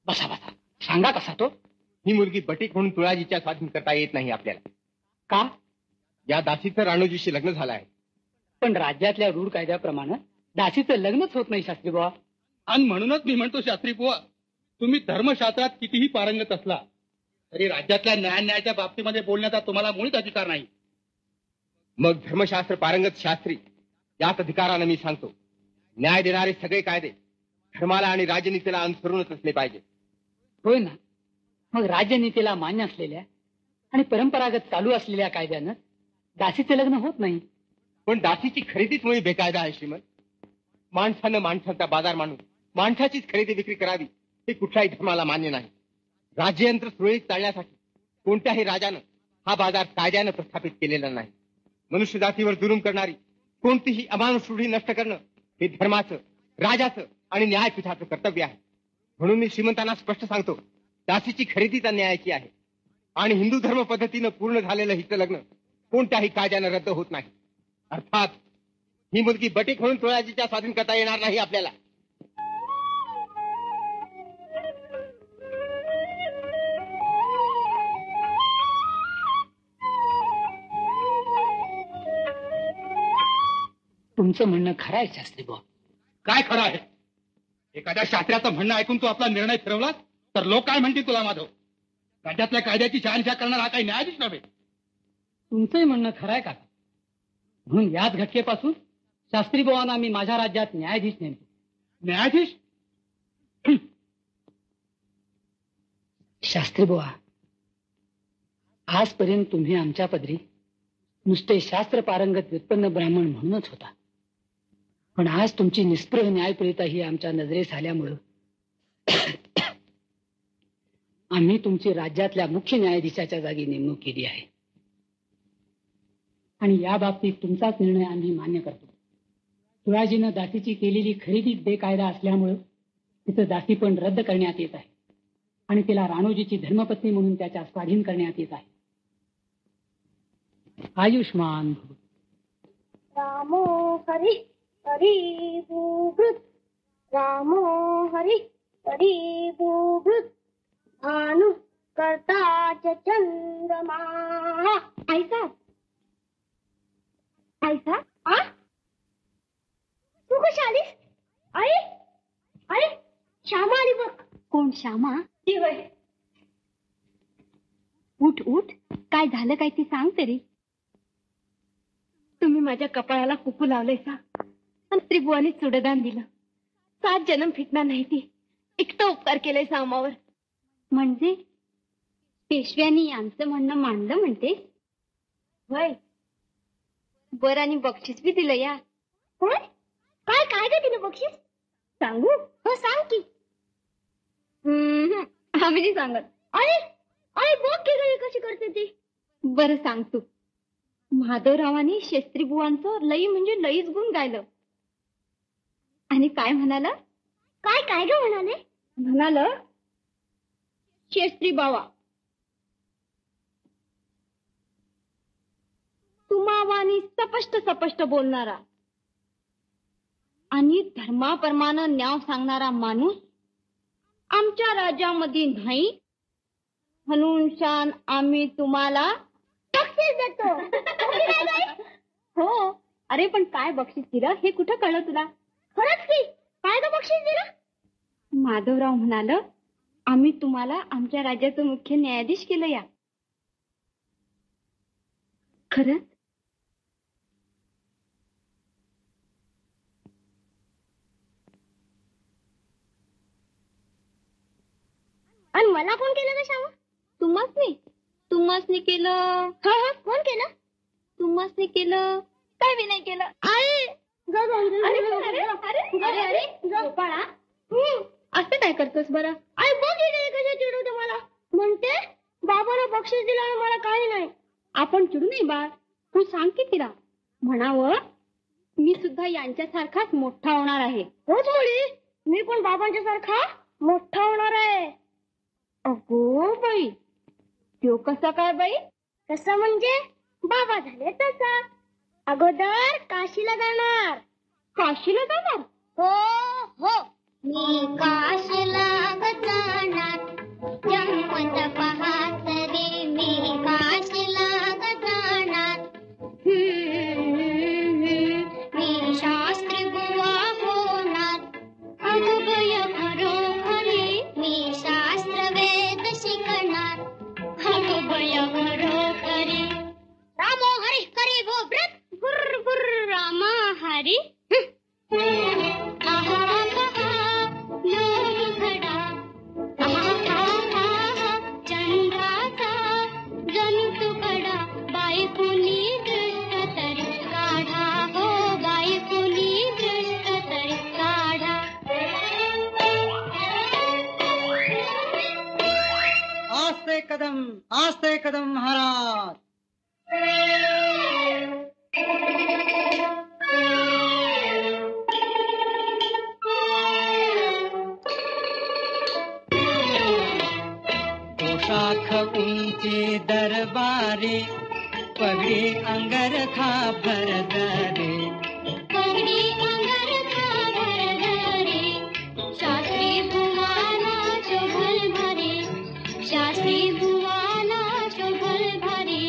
S7: बसा बसा, सांगा कसा तो?
S5: ही मुलगी बटीक म्हणून तुळाजीच्या स्वाधीन करता येत नाही आपल्याला.
S7: का?
S5: या दासीचं राणूजीशी लग्न झालं आहे.
S7: पण राज्यातल्या रूढ कायद्याप्रमाणे दासीचं लग्नच होत नाही शास्त्री बुवा.
S9: आणि म्हणूनच मी म्हणतो शास्त्री बुवा, तुम्ही धर्मशास्त्रात कितीही पारंगत असला तरी राज्यातल्या न्यायाच्या बाबतीमध्ये बोलण्याचा तुम्हाला मुळीच अधिकार नाही.
S5: मग धर्मशास्त्र पारंगत शास्त्री याच अधिकारानं मी सांगतो, न्याय देणारे सगळे कायदे धर्माला आणि राजनीतीला अनुसरूनच असले पाहिजे.
S7: होय ना. मग राजनीतीला मान्य असलेल्या आणि परंपरागत चालू असलेल्या कायद्यानं दासीचे लग्न होत नाही.
S5: पण दासीची खरेदीच मुळे बेकायदा आहे श्रीमंत. माणसानं माणसाचा बाजार मानून माणसाचीच खरेदी विक्री करावी हे कुठल्याही धर्माला मान्य नाही. राज्ययंत्र सुरळीत चालण्यासाठी कोणत्याही राजानं हा बाजार कायद्यानं प्रस्थापित केलेला नाही. मनुष्य जातीवर जुलूम करणारी कोणतीही अमानुष रूढी नष्ट करणं हे धर्माचं, राजाचं आणि न्यायपीठाचं कर्तव्य आहे. म्हणून मी श्रीमंतांना स्पष्ट सांगतो, दासीची खरेदी तर न्यायाची आहे आणि हिंदू धर्म पद्धतीनं पूर्ण झालेलं हिचं लग्न कोणत्याही कायद्यानं रद्द होत नाही. अर्थात ही मुलगी बटीक म्हणून तुळाजीच्या स्वाधीन करता येणार नाही आपल्याला.
S7: तुमचं म्हणणं खरं आहे शास्त्री बुवा.
S9: काय खरं आहे? एखाद्या शास्त्राचं म्हणणं ऐकून तू आपला निर्णय ठरवलास तर लोक काय म्हणतील तुला? माधव, राज्यातल्या कायद्याची शहानिशा करणार हा काही न्यायाधीश नव्हे.
S7: तुमचंही म्हणणं खरं आहे का? म्हणून याच घटकेपासून शास्त्री बुवांना मी माझ्या राज्यात न्यायाधीश नेमतो.
S9: न्यायाधीश?
S7: शास्त्री बुवा, आजपर्यंत तुम्ही आमच्या पदरी नुसते शास्त्र पारंगत व्युत्पन्न ब्राह्मण म्हणूनच होता. पण आज तुमची निस्पृह न्यायप्रियता ही आमच्या नजरेस आल्यामुळं आम्ही तुमची राज्यातल्या मुख्य न्यायाधीशाच्या जागी नेमणूक केली आहे. आणि या बाबतीत तुमचाच निर्णय आम्ही मान्य करतो. तुळाजीनं दासीची केलेली खरेदी बेकायदा असल्यामुळं तिचं दासीपण रद्द करण्यात येत आहे आणि तिला राणोजीची धर्मपत्नी म्हणून त्याच्या स्वाधीन करण्यात येत आहे. आयुष्मान भव.
S6: रामो हरी हरी बुभृत, रामो हरी हरी बुभृत, भानु करता च चंद्रमा. ऐसा ऐसा आ तू कशी आलीस? अरे अरे श्यामा आली बघ.
S3: कोण श्यामा?
S6: ती होय.
S3: उठ उठ, काय झालं काय ती सांग तरी.
S6: तुम्ही माझ्या कपाळाला कुकू लावलंय सा आणि त्रिभुवानी चुडदान दिलं. 7 जन्म फिटणार नाही ती. एकटं उपकार केलंय सामावर.
S3: म्हणजे पेशव्यांनी आमचं म्हणणं मांडलं म्हणते?
S6: होय. बर आणि बक्षीस बी दिलं या. होय. काय काय ग तिने बक्षीस? सांगू? हो सांग की. आम्ही नाही सांगत. आई बघ की गई कशी करते ती. बरं सांगतो. माधवरावांनी शास्त्री बुवांचं लई म्हणजे लईच गुण गायलं. आणि काय म्हणाला? काय काय ग म्हणाले? म्हणाल, शास्त्री बावा तुम्हावानी स्पष्ट स्पष्ट बोलणारा आणि धर्माप्रमाणे न्याय सांगणारा माणूस आमच्या राज्यामध्ये नाही, म्हणून शान आम्ही तुम्हाला बक्षीस देतो. हो. अरे पण काय बक्षीस दिलं हे कुठं कळलं तुला? खरंच की काय ग बक्षीस दिलं? माधवराव म्हणाल, आम्ही तुम्हाला आमच्या राज्याचं मुख्य न्यायाधीश केलं या. खरंच? आणि मला कोण केलं ग श्यामा? तुम्हासनी केलं. कोण केलं? तुम्हासनी केलं. काय बी नाही केलं. असं काय करतोस बरं? आई बघ कशा चिडवते मला. म्हणते बाबाला बक्षीस दिलं आणि मला काही नाही. आपण चिडू नाही बा. तू सांग की तिला म्हणावं मी सुद्धा यांच्यासारखाच मोठा होणार आहे. होच मुली, मी पण बाबांच्या सारखा मोठा होणार आहे. अगो बाई, तो कसा काय बाई? कसा म्हणजे बाबा झाले तसा. अगोदर काशीला जाणार. काशीला जाणार? हो हो. मी काशीला जाणार जन्मत पाहत रे. मी काशीला जाणार. मी शास्त्री बुवा होणार. अगोबय खरोखरी मी शास्त्र वेद शिकणार. अगोबय खरोखरी रामो हरी हरी वो व्रत गुर गुर रामा हरी. चंद्राचा जणू तुकडा बाई कुणी दृष्ट तरी काढा. हो बाई कुणी दृष्ट तरी काढा.
S8: आस्ते कदम महाराज. पोशाख उंची दरबारी पगडी अंगर खा भरदरे.
S3: पगडी अंगर खा भरदरे. शास्त्री बुवाला शोभल भरे. शास्त्री बुवाला शोभल भरे.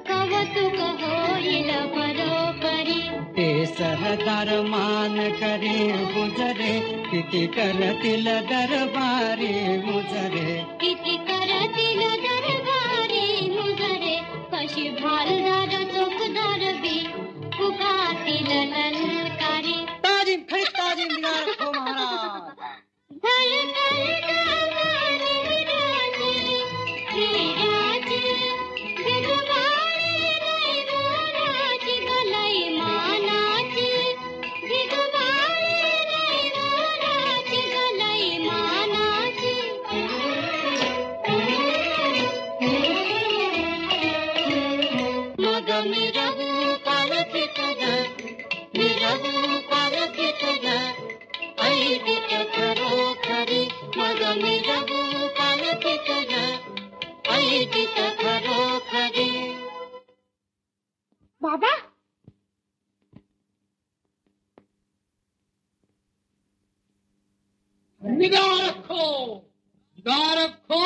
S3: कवतुक होईल परोपरी.
S8: ते सहदार मान करे गुजरे. किती करतील दरबारी मुजरे.
S3: किती करतील दरबारी मुजरे. कशी भालदार चोखदार बी फुकातील ललकारी.
S8: ताजीम खरी ताजीम दिगार हो महाराज.
S3: बाबा
S9: निगाह रखो, निगाह रखो.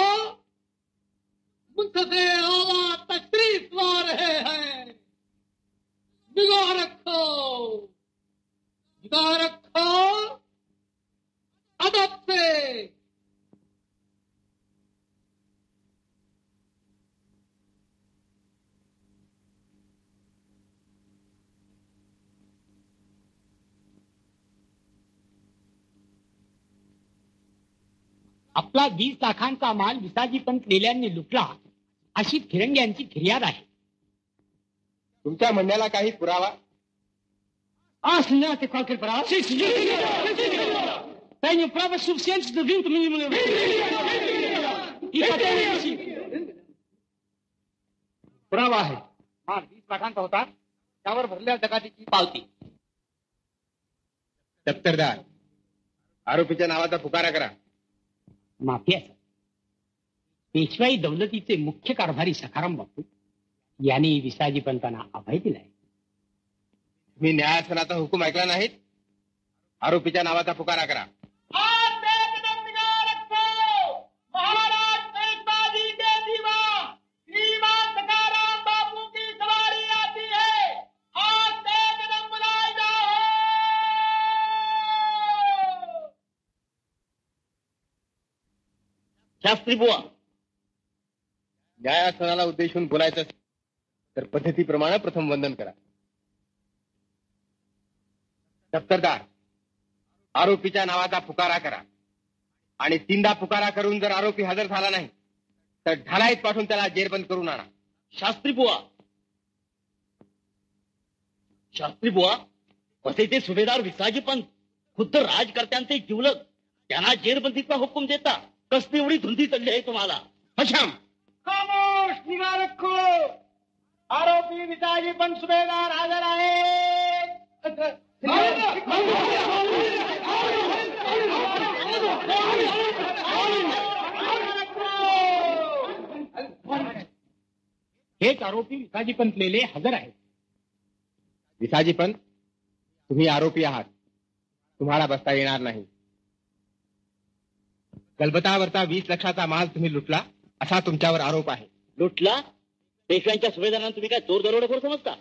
S9: मुंतज़े आला तशरीफ ला रहे हैं. निगाह रखो, निगाह रखो. अदब से.
S2: आपला 20 लाखांचा माल विसाजी पंत लेल्यांनी लुटला अशी फिरंग्यांची फिर्याद आहे.
S5: तुमच्या म्हणण्याला काही पुरावा?
S2: Senhor, tem qualquer palavra? Sim, senhor. Tenho provas suficientes de 20 mil.
S5: पुरावा आहे. माल 20 लाखांचा होता, त्यावर भरलेल्या जकातीची पावती. दप्तरदार, आरोपीच्या नावाचा पुकारा करा.
S2: माफी आहे. पेशवाई दौलतीचे मुख्य कारभारी सखाराम बापू यांनी विसाजी पंतांना अभय दिलाय.
S5: मी न्यायासनाचा हुकूम ऐकला नाहीत. आरोपीच्या नावाचा पुकारा करा.
S2: शास्त्री बुवा,
S5: न्यायासनाला उद्देशून बोलायचं असेल तर पद्धतीप्रमाणे प्रथम वंदन करा. दप्तरदार, आरोपीच्या नावाचा पुकारा करा आणि 3दा पुकारा करून जर आरोपी हजर झाला नाही तर ढालाईत पाठवून त्याला जेरबंद करून आणा.
S2: शास्त्री बुवा, शास्त्री बुवा, असे ते सुभेदार विसाजी पंत खुद्द राजकर्त्यांचे जिवलग त्यांना जेरबंदीचा हुकूम देता कसली एवढी धुंदी चढली आहे तुम्हाला?
S5: हशाम,
S7: खामोश, निगा रखो. आरोपी विसाजी पंत सुभेदार हजर आहेत.
S2: हेच आरोपी विसाजी पंत लेले हजर आहेत.
S5: विसाजी पंत, तुम्ही आरोपी आहात. तुम्हाला बसता येणार नाही. गलबतावरचा 20 लाखाचा माल तुम्ही लुटला असा तुमच्यावर आरोप आहे.
S2: लुटला? पेशव्यांच्या सुभेदारांना तुम्ही काय चोर दरोडेखोर समजता?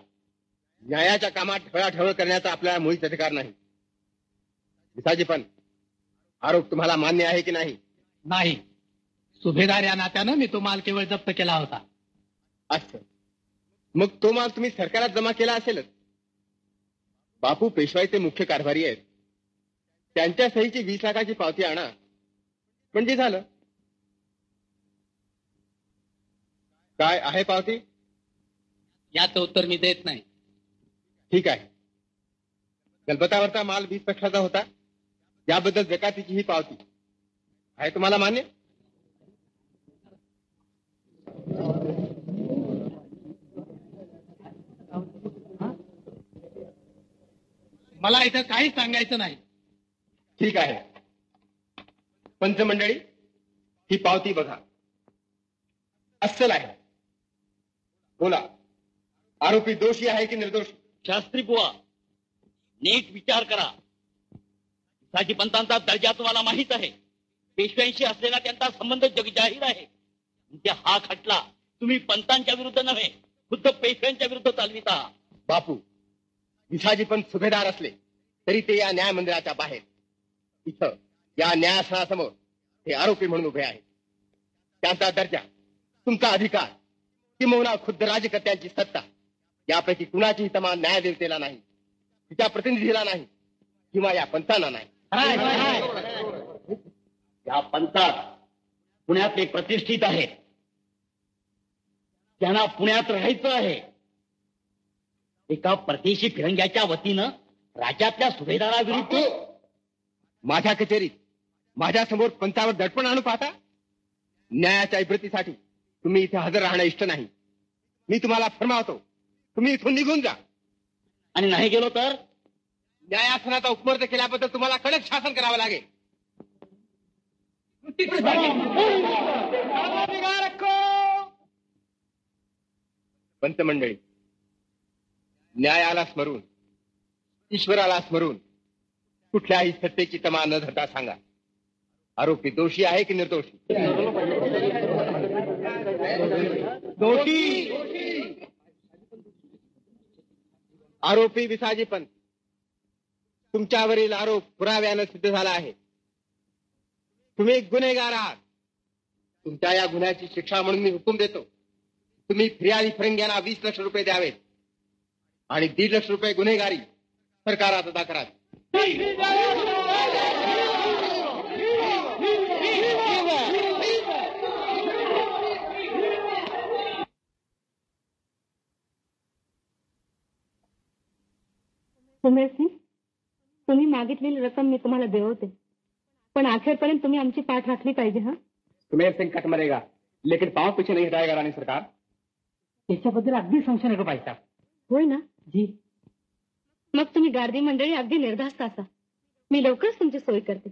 S5: न्यायाच्या कामात ढवळाढवळ करण्याचा आपल्याला मुळीच अधिकार नाही. विसाजी पंत, आरोप तुम्हाला मान्य आहे की नाही?
S9: नाही. सुभेदार या नात्यानं मी तो माल केवळ जप्त केला होता.
S5: असं मग तो माल तुम्ही सरकारात जमा केला असेलच. बापू पेशवाईचे मुख्य कारभारी आहेत. त्यांच्या सहीची 20 लाखाची पावती आणा म्हणजे झालं. काय आहे पावती?
S9: याचं उत्तर मी देत नाही.
S5: ठीक आहे. गलबतावरचा माल 20 लाखाचा होता, याबद्दल जकातीची ही पावती आहे. तुम्हाला मान्य?
S9: मला इथं काही सांगायचं नाही.
S5: ठीक आहे. पंचमंडळी, ही पावती बघा. अस्सल आहे. बोला, आरोपी दोषी आहे की निर्दोषी?
S2: शास्त्री बुवा, नीट विचार करा. विसाजी पंतांचा दर्जा तुम्हाला माहित आहे. पेशव्यांशी असलेला त्यांचा संबंध जगजाहीर आहे. म्हणजे हा खटला तुम्ही पंतांच्या विरुद्ध नव्हे, खुद्द पेशव्यांच्या विरुद्ध चालवित आहात.
S5: बापू, विसाजी पंत सुभेदार असले तरी ते या न्याय मंदिराच्या बाहेर इथं या न्यायासनासमोर हे आरोपी म्हणून उभे आहेत. त्यांचा दर्जा, तुमचा अधिकार किंवा खुद्द राजकर्त्यांची सत्ता यापैकी कुणाचीही तमा न्यायदेवतेला नाही, तिच्या प्रतिनिधीला नाही किंवा या पंतांना नाही.
S2: या पंतात पुण्यातले प्रतिष्ठित आहेत. त्यांना पुण्यात राहायचं आहे. एका परदेशी फिरंग्याच्या वतीनं राज्यातल्या सुभेदाराविरुद्ध
S5: माझ्या कचेरीत माझ्या समोर पंचावर दडपण आणू पाहता? न्यायाच्या इब्रतीसाठी तुम्ही इथे हजर राहणं इष्ट नाही. मी तुम्हाला फरमावतो, तुम्ही इथून निघून जा.
S2: आणि नाही गेलो तर
S5: न्यायासनाचा उपमर्द केल्याबद्दल तुम्हाला कडक शासन करावं लागेल. पंतमंडळी, न्यायाला स्मरून, ईश्वराला स्मरून कुठल्याही सत्तेची तमा न धरता सांगा, आरोपी दोषी आहे की निर्दोषी? दोषी. आरोपी विसाजी पंत, तुमच्यावरील आरोप पुराव्यानं सिद्ध झाला आहे. तुम्ही एक गुन्हेगार आहात. तुमच्या या गुन्ह्याची शिक्षा म्हणून मी हुकूम देतो, तुम्ही फिर्यादी फिरंग्यांना 20 लाख रुपये द्यावेत आणि 1.5 लाख रुपये गुन्हेगारी सरकारात अदा करावी.
S10: सुमेरसिंग, तुम्ही मागितलेली रक्कम मी तुम्हाला देवते, पण अखेरपर्यंत तुम्ही आमची पाठ राखली पाहिजे. हा,
S5: सुमेर सिंह कट मरेगा लेकिन पांव पीछे नहीं हटाएगा रानी सरकार.
S7: त्याच्याबद्दल अगदी संशय नको पाहिजे.
S6: होय ना
S7: जी.
S6: मग तुम्ही गार्दी मंडळी अगदी निर्धास्त असा. मी लवकरच तुमची सोय करते.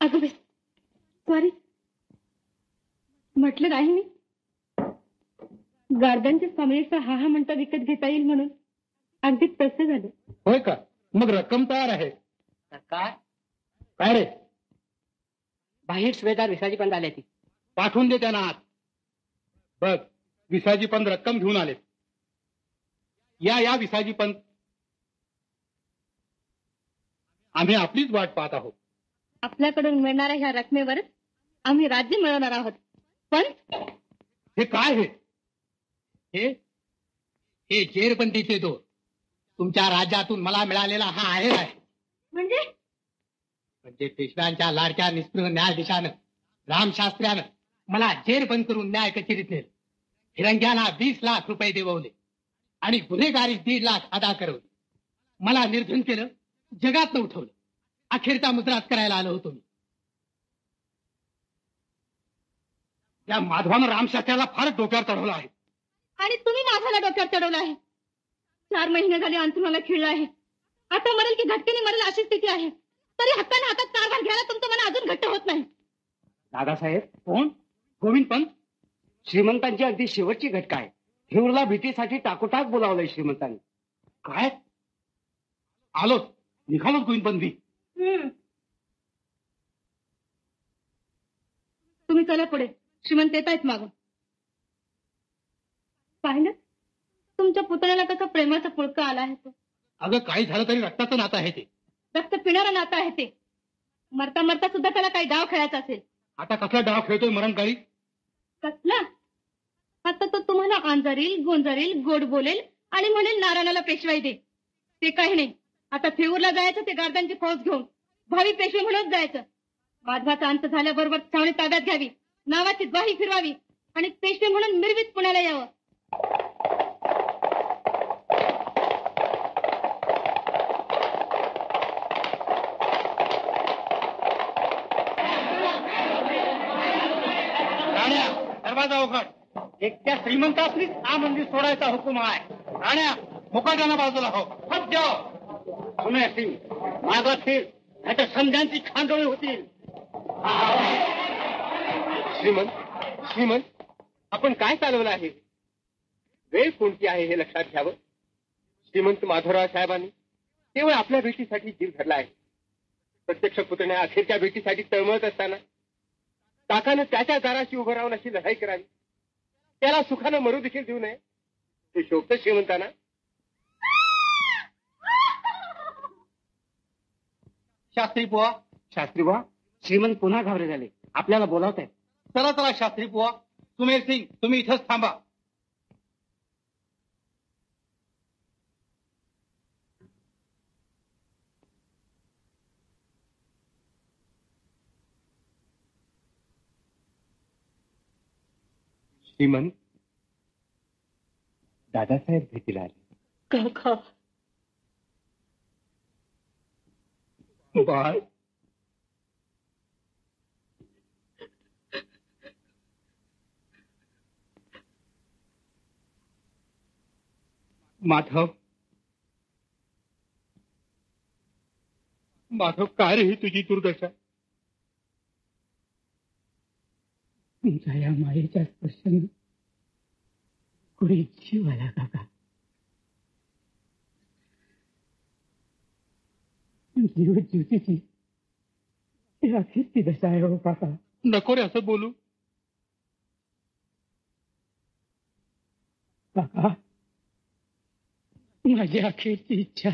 S6: अगं बाई, सॉरी म्हटलं नाही मी. गार्दांच्या स्वामिनीचा हा हा म्हणता विकत घेता येईल म्हणून अगदी तसे झाले.
S9: होय का? मग रक्कम तयार आहे.
S7: काय
S9: काय रे?
S7: बाहेर सुभेदार विसाजी पण आले ती.
S9: पाठवून दे त्यांना आत. बघ, विसाजी पंत रक्कम घेऊन आले. या विसाजी पंत. आम्ही आपलीच वाट पाहत आहोत.
S6: आपल्याकडून मिळणाऱ्या ह्या रकमेवरच आम्ही राज्य मिळवणार आहोत. पण
S9: हे काय हे?
S7: हे जेरबंदीचे दोर. तुमच्या राज्यातून मला मिळालेला हा आहेर आहे. म्हणजे पेशव्यांच्या लाडक्या निस्पृह न्यायाधीशानं रामशास्त्र्यानं मला जेरबंद करून न्याय कचेरीत नेलं. फिरंग्यांना 20 लाख रुपये देववले आणि गुन्हेगारी 1.5 लाख अदा करवले. मला निर्धन केलं, जगात उठवलं. अखेरचा मुद्रात करायला आलो होतो मी.
S9: या माधवानं रामशास्त्र्याला फारच डोक्यावर चढवलं आहे.
S6: आणि तुम्ही माझ्याला डोक्यावर चढवलं आहे. 4 महिने झाले अंथरुणाला खिळलं आहे. आता मरेल की झटकेने मरेल अशी स्थिती आहे. तरी हाताने हातात कारभार घ्यायला तुमचं मन अजून घट्ट होत नाही.
S7: दादासाहेब,
S9: कोण? गोविंद पंत?
S7: श्रीमंतांची अगदी शेवटची घटका आहे. हिवरला भेटीसाठी टाकोटाक बोलावलंय श्रीमंतांनी.
S9: काय? आलोच, निघालोच गोविंद पंत.
S6: तुम्ही चला पुढे. श्रीमंत येत आहेत मागून. पाहिलं तुमच्या पुतण्याला कसा प्रेमाचा पुळका आला आहे तो.
S9: अगं, काही झालं तरी रक्ताचं नातं आहे ते.
S6: रक्त पिणारं नातं आहे ते. मरता मरता सुद्धा त्याला काही डाव खेळायचा असेल.
S9: आता कसला डाव खेळतोय मरणकाळी?
S6: कसला? आता तो तुम्हाला आंजरील, गोंजरील, गोड बोलेल आणि म्हणेल नारायणाला पेशवाई दे. ते काही नाही. आता थेऊरला जायचं ते गार्दांची फौज घेऊन. भावी पेशवे म्हणून जायचं. माधवाचा अंत झाल्याबरोबर छावणी ताब्यात घ्यावी, नावाची ग्वाही फिरवावी आणि पेशवे म्हणून मिरवीत पुण्याला यावं.
S9: दरवाजा उघड. एकट्या श्रीमंतासनीच हा मंदिर सोडायचा हुकूम आहे. राण्या, मुकाट्यानं बाजूला हो. हट जाओ.
S7: सुमेर सिंग, मागं फिर, नाहीतर समजांची खांडोळी होतील.
S5: श्रीमंत, आपण काय चालवलं आहे? वेळ कोणती आहे हे लक्षात घ्यावं. श्रीमंत माधवराव साहेबांनी केवळ आपल्या भेटीसाठी जीव धरला आहे. प्रत्यक्ष पुतण्या अखेरच्या भेटीसाठी तळमळत असताना काकानं त्याच्या दाराशी उभं राहून अशी लढाई करावी, त्याला सुखानं मरू देखील देऊ नये, ते शोभतं श्रीमंतांना.
S9: शास्त्री बुवा,
S7: श्रीमंत पुन्हा घाबरे झाले. आपल्याला बोलावत आहेत.
S9: चला शास्त्री बुवा. सुमेर सिंग, तुम्ही इथंच थांबा.
S5: श्रीमंत, दादासाहेब भेटीला आले.
S6: काका,
S9: बाळ, माधव, काय रे ही तुझी दुर्दशा?
S7: तुमच्या या मायेच्या स्पर्शाने कुणी जीव आला काका. जीवची अखेरची दशा आहे हो काका.
S9: नको रे असं बोलू.
S7: काका, माझी अखेरची इच्छा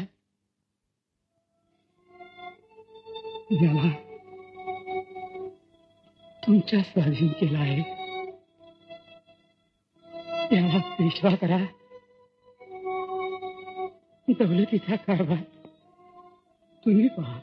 S7: मला तुमच्या स्वाधीन केला आहे. त्याला पेशवा करा. दौलतीचा कारभार तुम्ही पहा.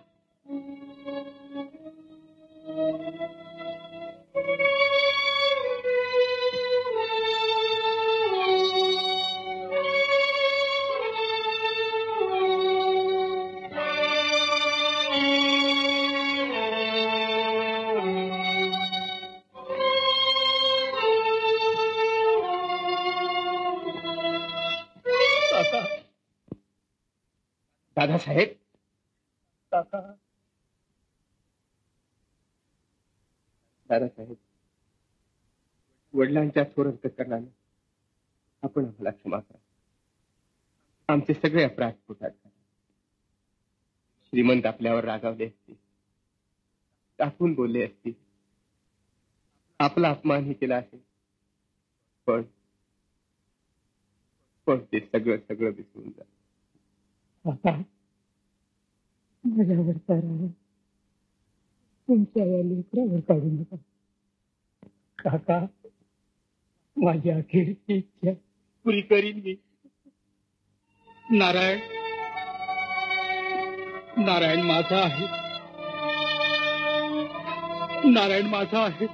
S5: दादासाहेब, दादासाहेब, वडिलांच्या थोर अंतःकरणाने आपण आम्हाला क्षमा करा. आमचे सगळे अपराध पोटात झाले. श्रीमंत आपल्यावर रागावले असतील, टाकून बोलले असतील, आपला अपमानही केला असेल, पण ते सगळं विसरून जा.
S2: माझ्यावर करा, तुमच्या या लेकरावर काढू नका. काका, माझी अखेरची इच्छा पुरी करीन मी.
S9: नारायण, नारायण माझा आहे, नारायण माझा आहे.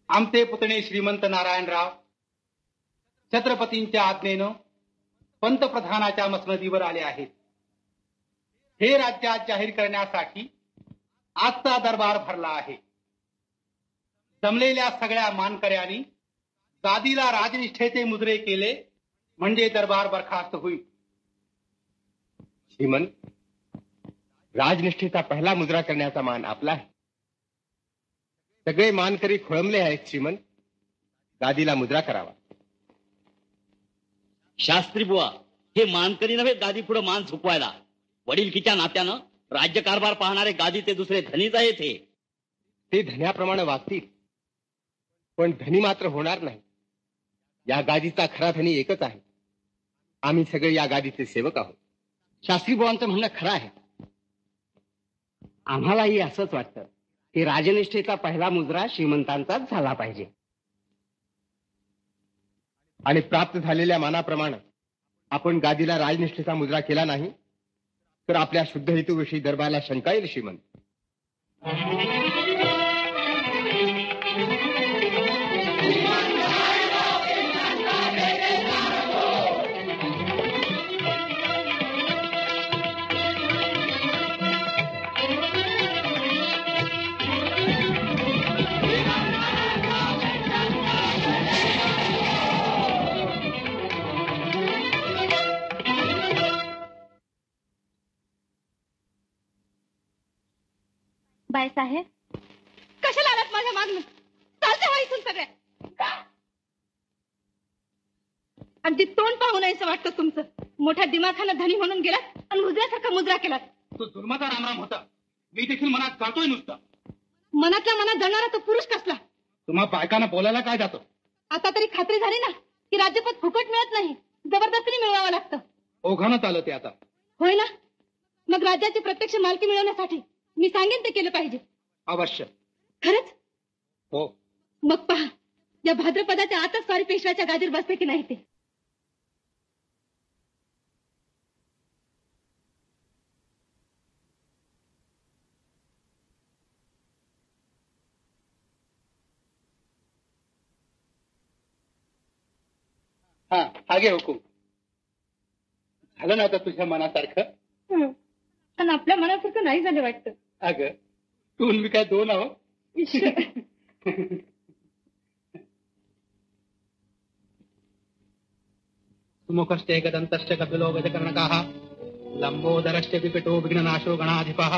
S9: आमचे पुतणे श्रीमंत नारायणराव छत्रपतींच्या आज्ञेनं पंतप्रधानाच्या मसनदीवर आले आहेत. हे राज्यात जाहीर करण्यासाठी आजचा दरबार भरला आहे. जमलेल्या सगळ्या मानकऱ्यांनी गादीला राजनिष्ठेचे मुद्रे केले म्हणजे दरबार बरखास्त होईल.
S5: श्रीमंत, राजनिष्ठेचा पहिला मुद्रा करण्याचा मान आपला आहे. सगळे मानकरी खोळंबले आहेत. श्रीमंत, गादीला मुद्रा करावा.
S10: शास्त्री बुवा, हे मानकरी नव्हे गादी पुढे मान झुकवायला. वडीलकीच्या नात्यानं राज्यकारभार पाहणारे गादीचे दुसरे धनीच आहेत.
S5: ते धन्याप्रमाणे वागतील, पण धनी मात्र होणार नाही. या गादीचा खरा धनी एकच आहे. आम्ही सगळे या गादीचे सेवक आहोत.
S7: शास्त्री बुवांचं म्हणणं खरं आहे. आम्हालाही असंच वाटतं की राजनिष्ठेचा पहिला मुद्रा श्रीमंतांचाच झाला पाहिजे.
S5: आणि प्राप्त झालेल्या मानाप्रमाणे आपण गादीला राजनिष्ठेचा मुद्रा केला नाही तर आपल्या शुद्ध हेतूविषयी दरबारला शंका येईल. श्रीमंत,
S3: बायसाहेब,
S6: कशाला आलात माझ्या मागणं? चालते हा इथून सगळ्या. अगदी तोंड पाहू नयेचं वाटतं तुमचं. मोठ्या दिमाखानं धनी म्हणून गेला आणि मुजऱ्यासारखा मुजरा केला.
S9: तो जुलमाचा रामराम होता. मी देखील मनात जातोय नुसता.
S6: मनातल्या मनात जाणारा तो पुरुष कसला?
S9: तुम्हा बायकांना बोलायला काय जातो?
S6: आता तरी खात्री झाली ना की राज्यपद फुकट मिळत नाही, जबरदस्तीने मिळवावं लागतं.
S9: ओघानं चालत ते आता.
S6: होय ना, मग राज्याची प्रत्यक्ष मालकी मिळवण्यासाठी मी सांगेन ते केलं पाहिजे.
S9: अवश्य.
S6: खरंच?
S9: हो.
S6: मग पहा, या भाद्रपदाच्या आताच स्वारी पेशव्याच्या गादीवर बसते की नाही ते.
S9: हा, आगे हुकूम. झालं ना आता तुझ्या मनासारखं?
S6: पण आपल्या मनासारखं नाही झालं वाटतं.
S9: अगं तू मी काय दोन आहो? सुमुखश्च गदन्तश्च कपिलो गजकर्णकाः लम्बोदरश्च विकटो विघ्ननाशो गणाधिपः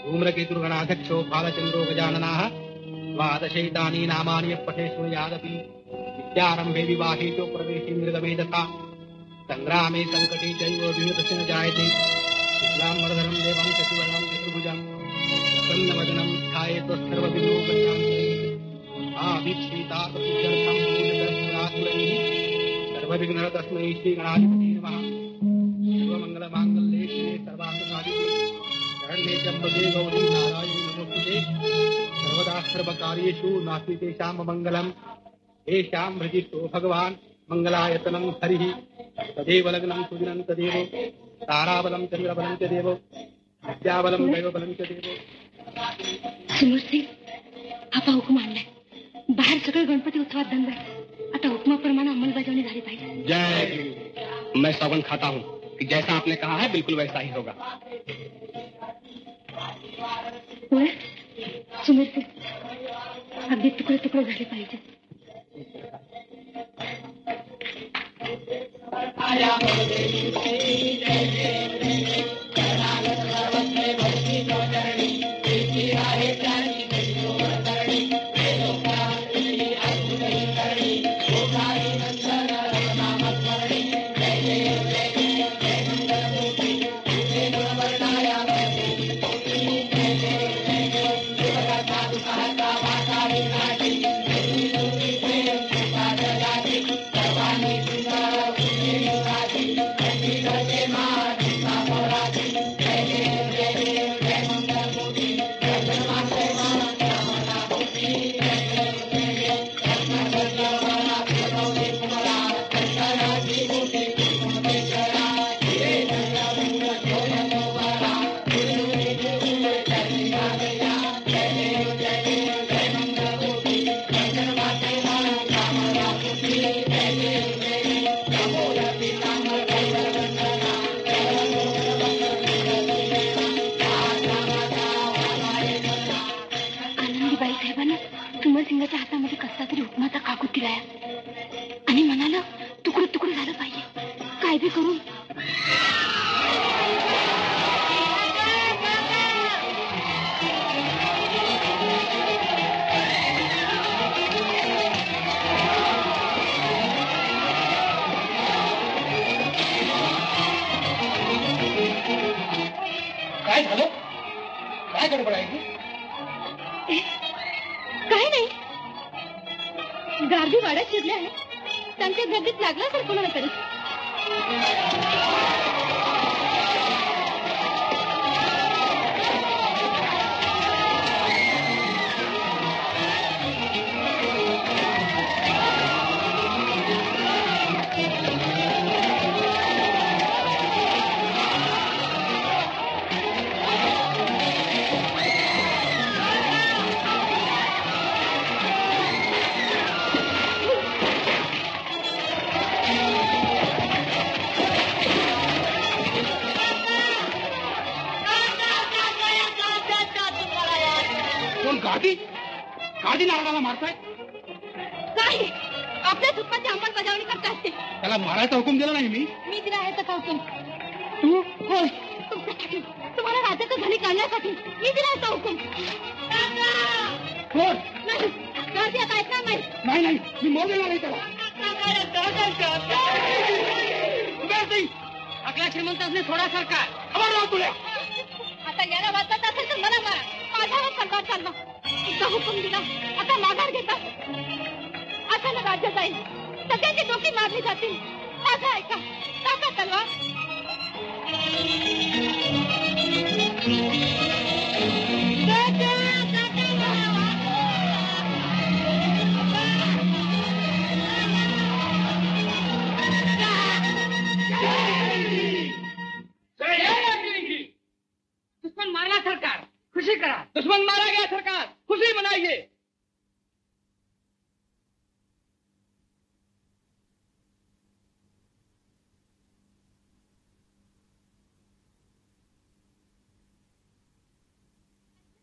S9: धूम्रकेतुर्गणाध्यक्षो बालचन्द्रो गजाननाः द्वादशैतानि नामानि पठे शृणुयादपि विद्यारम्भे विवाहे च प्रवेशे निर्गमे तथा सङ्ग्रामे सङ्कटे चैव विनुतस्य न जायते शुक्लाम्बरधरं देवं चतुर्वर्णं चतुर्भुजं प्रसन्नवदनं ध्यायेत् सर्वविघ्नोपशान्तये आभिक्षेतार्थपूज्यर्थं पूजकर्मरासुरैः सर्वविघ्नहर तस्मै श्रीगणाधिपते नमः. सर्वमङ्गलमाङ्गल्ये शिवे सर्वार्थसाधिके शरण्ये त्र्यम्बके गौरी नारायणी नमोस्तुते. सर्वदा सर्वकार्येषु नास्ति तेषां मङ्गलम्. येषां भजितो भगवान् मङ्गलायतनं हरिः. तदेव लग्नं सुदिनं तदेव ताराबलं चन्द्रबलं च देवो विद्याबलं दैवबलं च देवो.
S6: समोरचे आता हुकूम आणलाय. बाहेर सगळे गणपती उत्सवात दंड आहे. आता हुकमाप्रमाणे अंमलबजावणी झाली पाहिजे.
S5: जय. मैं सौगंध खाता हूँ कि जैसा आपने कहा है बिल्कुल वैसा ही होगा.
S6: सुमिरते अगदी तुकडे तुकडे झाले पाहिजे. सिंगाच्या हातामध्ये कसला तरी हुकमाचा काकूत दिलाय आणि म्हणाला तुकडे तुकडे झालं पाहिजे. काय बी करून
S9: काय झालं? काय गडबड आहे?
S6: काय नाही, गारदी वाड्यात शिरले आहे. त्यांच्या गर्दीत लागला असेल कोणाला तरी.
S9: गाडी नारळाला मारताय?
S6: नाही, आपल्या हुकमाची अंमलबजावणी करता असते.
S9: त्याला मारायचा हुकूम दिला नाही
S6: मी दिला आहे तसा हुकूम.
S9: तू?
S6: होय, तुम्हाला राज्याचं धनी काढण्यासाठी मी दिला होता हुकूम. नाही, गर्दी आता ऐकणार नाही.
S9: नाही, मी मोड देणार नाही त्याला.
S2: आपल्या श्रीमंतांनी थोडा सरकार खबर तुला.
S3: आता याला वाचत असेल तर मला मारा. माझ्यावर सरकार चाललं. तुमचा हुकूम दिला आता माघार घेता. आता ना राज्य जाईल. सगळ्यांची डोकी मारली जातील. माझा ऐका. टाका तलवार.
S2: दुश्मन मारला सरकार खुशी करा. दुश्मन मारा गया सरकार खुशी मनाइए.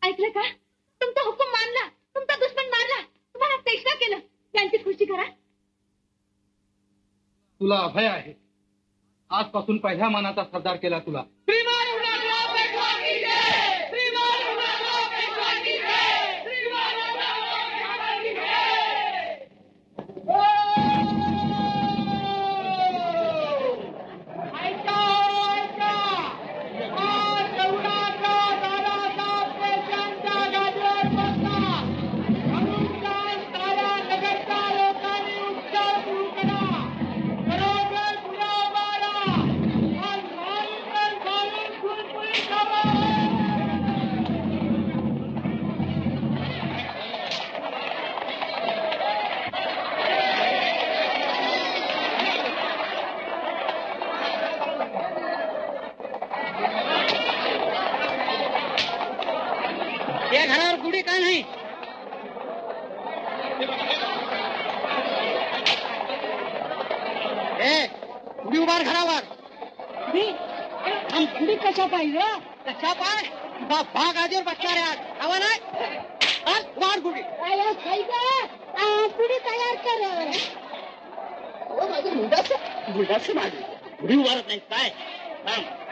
S3: ऐकलं का? तुमचा हुकूम मानला. तुमचा दुश्मन मारला. तुम्हाला पेशवा केलं. त्यांची खुशी करा.
S9: तुला अभय आहे. आजपासून पहिल्या मानाचा सरदार केला तुला.
S2: या घरावर गुढी का नाही? गुढी उभार घरावर. गुढी कशा पाहिजे? कशा पाय भाग आजीवर बसणाऱ्या हवा नाही. वाढ गुढी.
S3: पुढे तयार कर.
S10: मुंडाचं माझं गुढी उभारत नाही काय?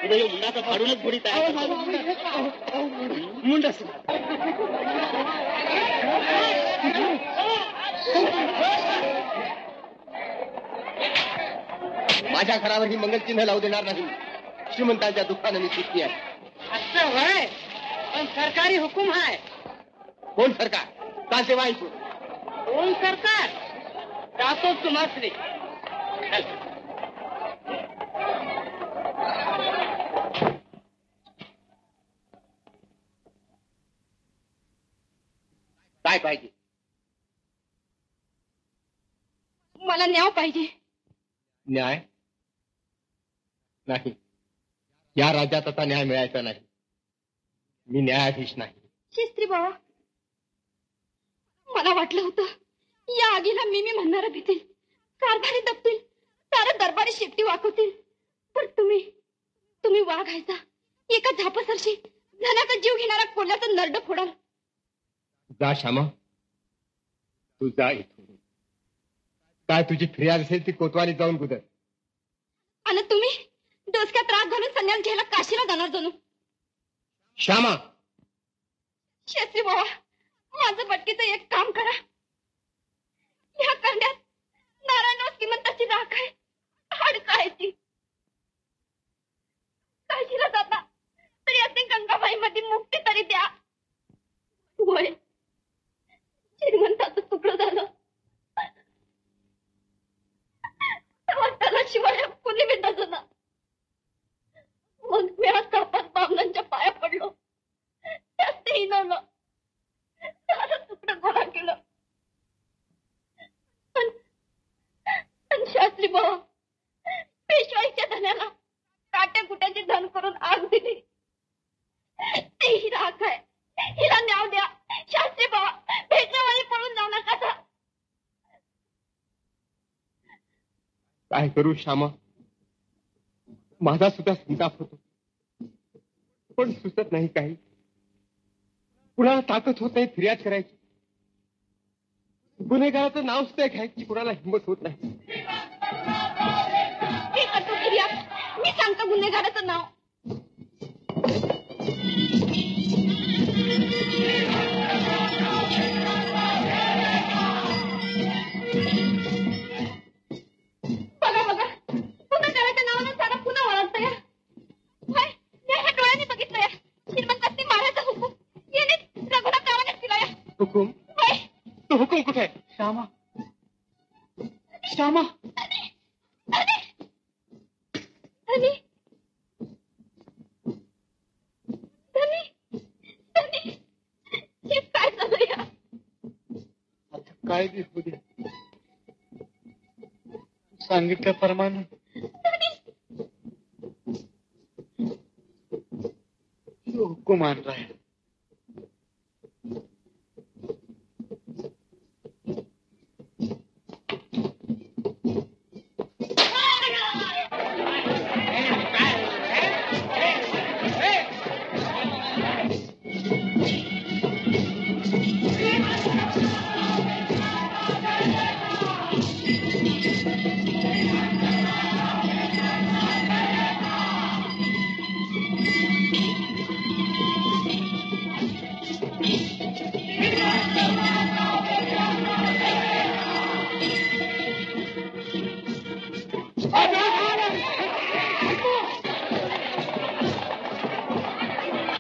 S10: उद्या मुंडाचं फाडूनच गुढी तयार. मुंडाच
S5: माझ्या घरावर ही मंगलचिन्ह लावू देणार नाही. श्रीमंतांच्या दुःखानं मी सुखी आहे.
S2: असं होय. पण सरकारी हुकूम आहे.
S5: कोण सरकार? चालते वाईकू.
S2: कोण सरकार? जातो तुम्हासरी.
S5: काय पाहिजे?
S3: मला न्याय पाहिजे.
S5: न्याय नाही. या राज्यात आता न्याय मिळायचा नाही. मी न्यायाधीश नाही.
S3: शास्त्री बाबा, मला वाटलं होतं या आगीला मी म्हणणारा भीतील. कारभारी दबतील. सारं दरबारी शेपटी वाकवतील. पण तुम्ही वाघायचा एका झापासरशी धनाचा जीव घेणारा कोल्ह्याचं नरड फोडाल.
S5: जा श्यामा, तू जा इथून. काय तुझी फिर्याद असेल ती कोतवालीत जाऊन गुदर.
S3: आणि तुम्ही डोसक्यात राग घालून संन्यास घ्यायला काशीला जाणार जणू.
S5: श्यामा,
S3: शास्त्री बाबा, माझं बटकीचं एक काम करा. ह्या करण्यात नारायण श्रीमंताची राख आहे. हाडकं आहे ती. काशीला जाता तरी असे गंगाबाई मध्ये मुक्ती तरी द्या. होय, श्रीमंताचं तुकडं झालं. त्याला शिवाय कोणी भेटायचं ना. मग मी आज कापात बामणांच्या पाया पडलो. त्यात हिनवलं. सारं तुकडं गोळा केलं. पण शास्त्री बाबा, पेशवाईच्या धन्याला काट्या कुट्याची धन करून आग दिली. ती ही राख आहे. हिला न्याव द्या. शास्त्री बाबा, भेटण्यावाली पळून जाऊ नका.
S5: काय करू श्यामा? माझा सुद्धा संताप होतो, पण सुचत नाही काही. कुणाला ताकद होत नाही फिर्याद करायची. गुन्हेगाराचं नाव सुद्धा घ्यायची कुणाला हिंमत होत नाही.
S3: मी सांगतो गुन्हेगाराचं नाव. बघा, गुन्हेगाराच्या नावानं सारा पुन्हा वळतंय.
S5: हुकुम तो हुकुम कुठे आहे? श्यामा श्यामा
S3: धनी धनी धनी हे काय झालं या?
S7: आता काय बी होऊ दे, सांगितल्याप्रमाणे हुकुम आणलाय.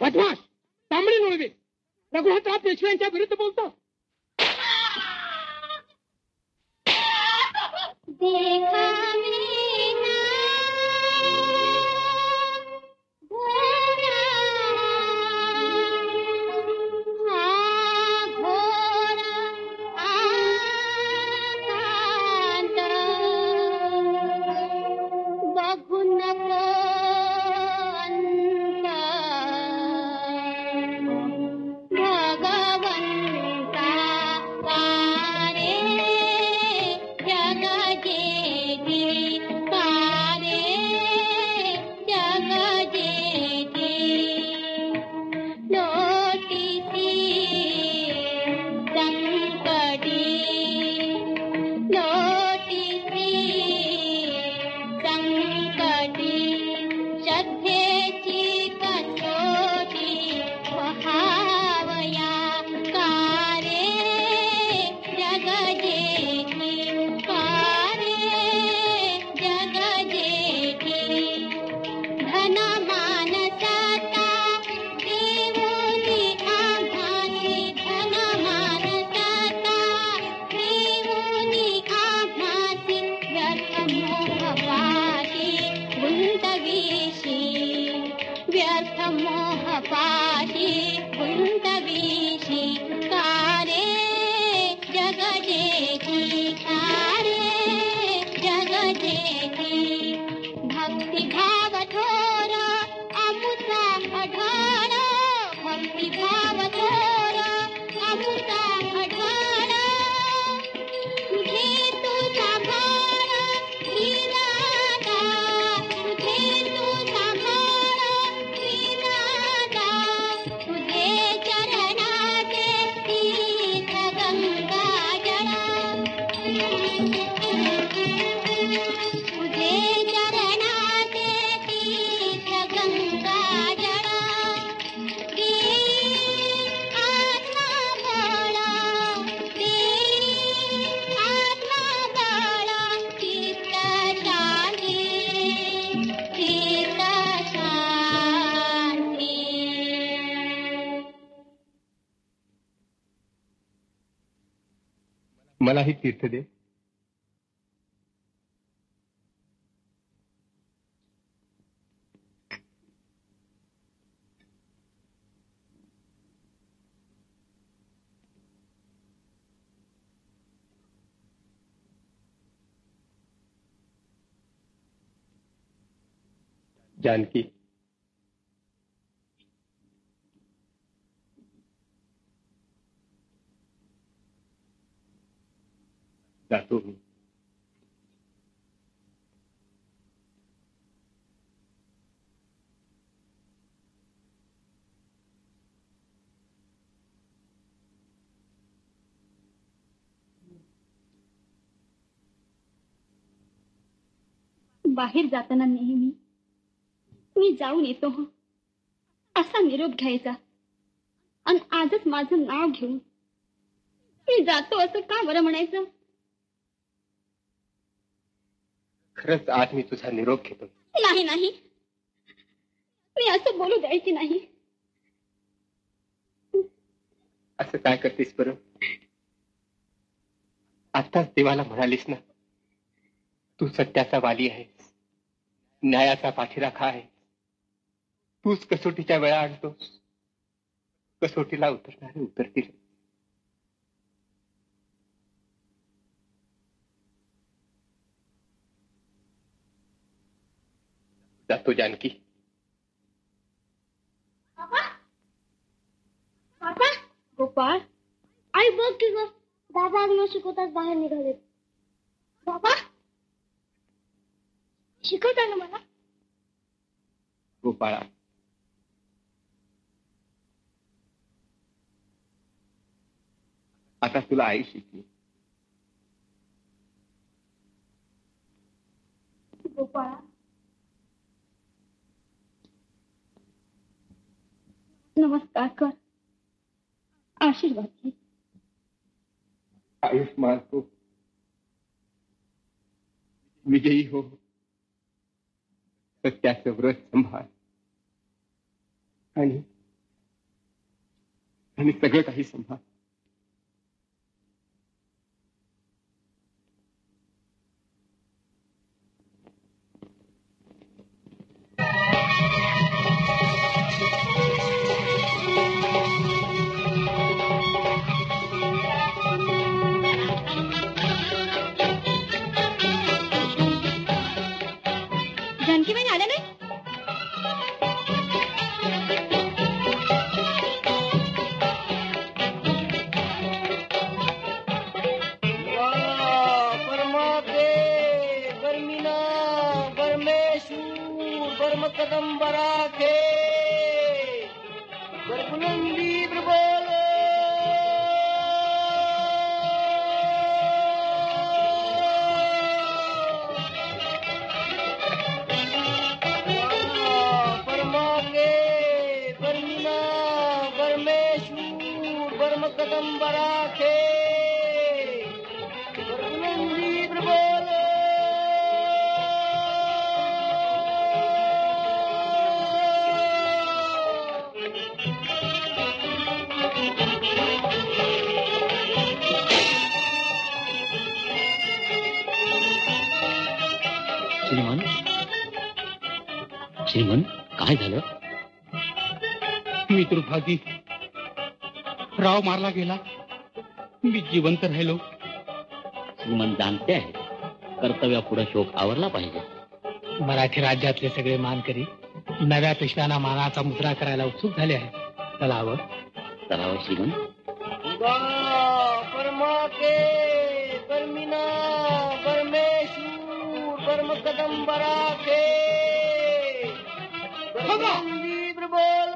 S2: बदमाश, तांबडी नोळवे, रघुनाथराव पेशव्यांच्या विरुद्ध बोलतो.
S3: देखा
S5: मलाही तीर्थ दे. जानकी, जातो मी.
S6: बाहेर जाताना नेहमी मी जाऊन येतो हं असा निरोप घ्यायचा, आणि आजच माझं नाव घेऊन मी जातो असं का बरं म्हणायचं?
S5: खरंच आज मी तुझा निरोप घेतो.
S6: नाही नाही, मी असं बोलू द्यायची नाही.
S5: असं काय करतेस बरं? आताच देवाला म्हणालीस ना, तू सत्याचा वाली आहेस, न्यायाचा पाठीराखा आहे. तूच कसोटीच्या वेळा आणतोस, कसोटीला उतरणारे उतरतील. जातो जानकी.
S6: बाबा गोपाळ, आई बघ की ग, बाबा आज न शिकवताच बाहेर निघाले. बाबा शिकवता ना मला?
S5: गोपाळा, आता तुला आई शिकली.
S6: गोपाळा नमस्कार कर, आशीर्वाद घे.
S5: आयुष्मान हो, विजयी हो, सत्याचं व्रत संभाळ आणि सगळं काही संभाळ.
S3: जानकीबाई आल्या नाही?
S1: कदंबराखे बुलंदी बोलो परमागे परमिना परमेश्वर परम कदंबराखे बुलंदी बोलो.
S10: श्रीमान, श्रीमान, काय झालं?
S9: मी दुर्भागी, राव मारला गेला, मी जिवंत राहिलो.
S10: श्रीमान जाणते आहे, कर्तव्यापुढे शोक आवरला पाहिजे.
S9: मराठी राज्यातले सगळे मानकरी नव्या पेशव्यांना मानाचा मुद्रा करायला उत्सुक झाले आहे. चलावं
S10: चलावं श्रीमान.
S1: परमाके परमिना परमेश्वर परम कदंबराखे बोल.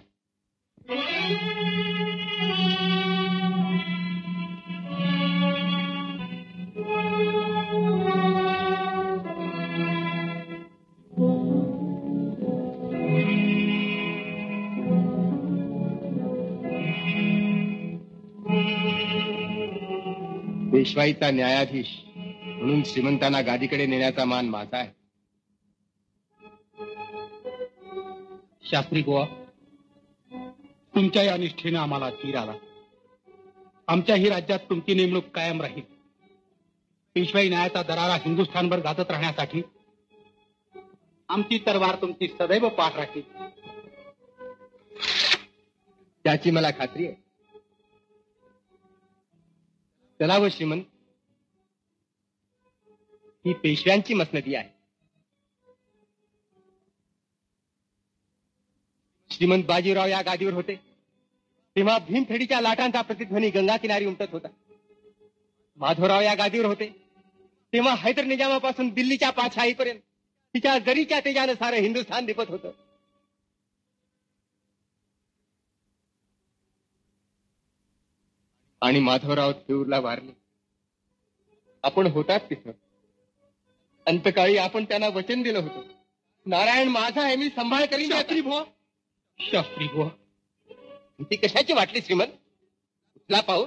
S5: पेशवाईचा न्यायाधीश म्हणून श्रीमंतांना गादीकडे नेण्याचा मान माझा आहे.
S9: शास्त्री बुवा, तुमच्या या निष्ठेने आम्हाला धीर आला. आमच्याही राज्यात तुमची नेमणूक कायम राहील. पेशवाई न्यायाचा दरारा हिंदुस्थानभर गाजत राहण्यासाठी आमची तरवार तुमची सदैव पाठ राहील.
S5: त्याची मला खात्री आहे. चलावं श्रीमंत, ही पेशव्यांची मसनदी आहे. श्रीमंत बाजीराव या गादीवर होते तेव्हा भीमथडीच्या लाटांचा प्रतिध्वनी गंगा किनारी उमटत होता. माधवराव या गादीवर होते तेव्हा हैदर निजामापासून दिल्लीच्या पातशाहीपर्यंत तिच्या जरीच्या तेजानं सारं हिंदुस्थान दिपत होतं. आणि माधवराव थेऊरला वारले. आपण होतात तिथं. अंतकाळी आपण त्यांना वचन दिलं होतं, नारायण माझा आहे, मी सांभाळ करीन.
S9: शास्त्री बुवा, शास्त्री बुवा,
S5: ती कशाची वाटली श्रीमंत? उचला पाहू,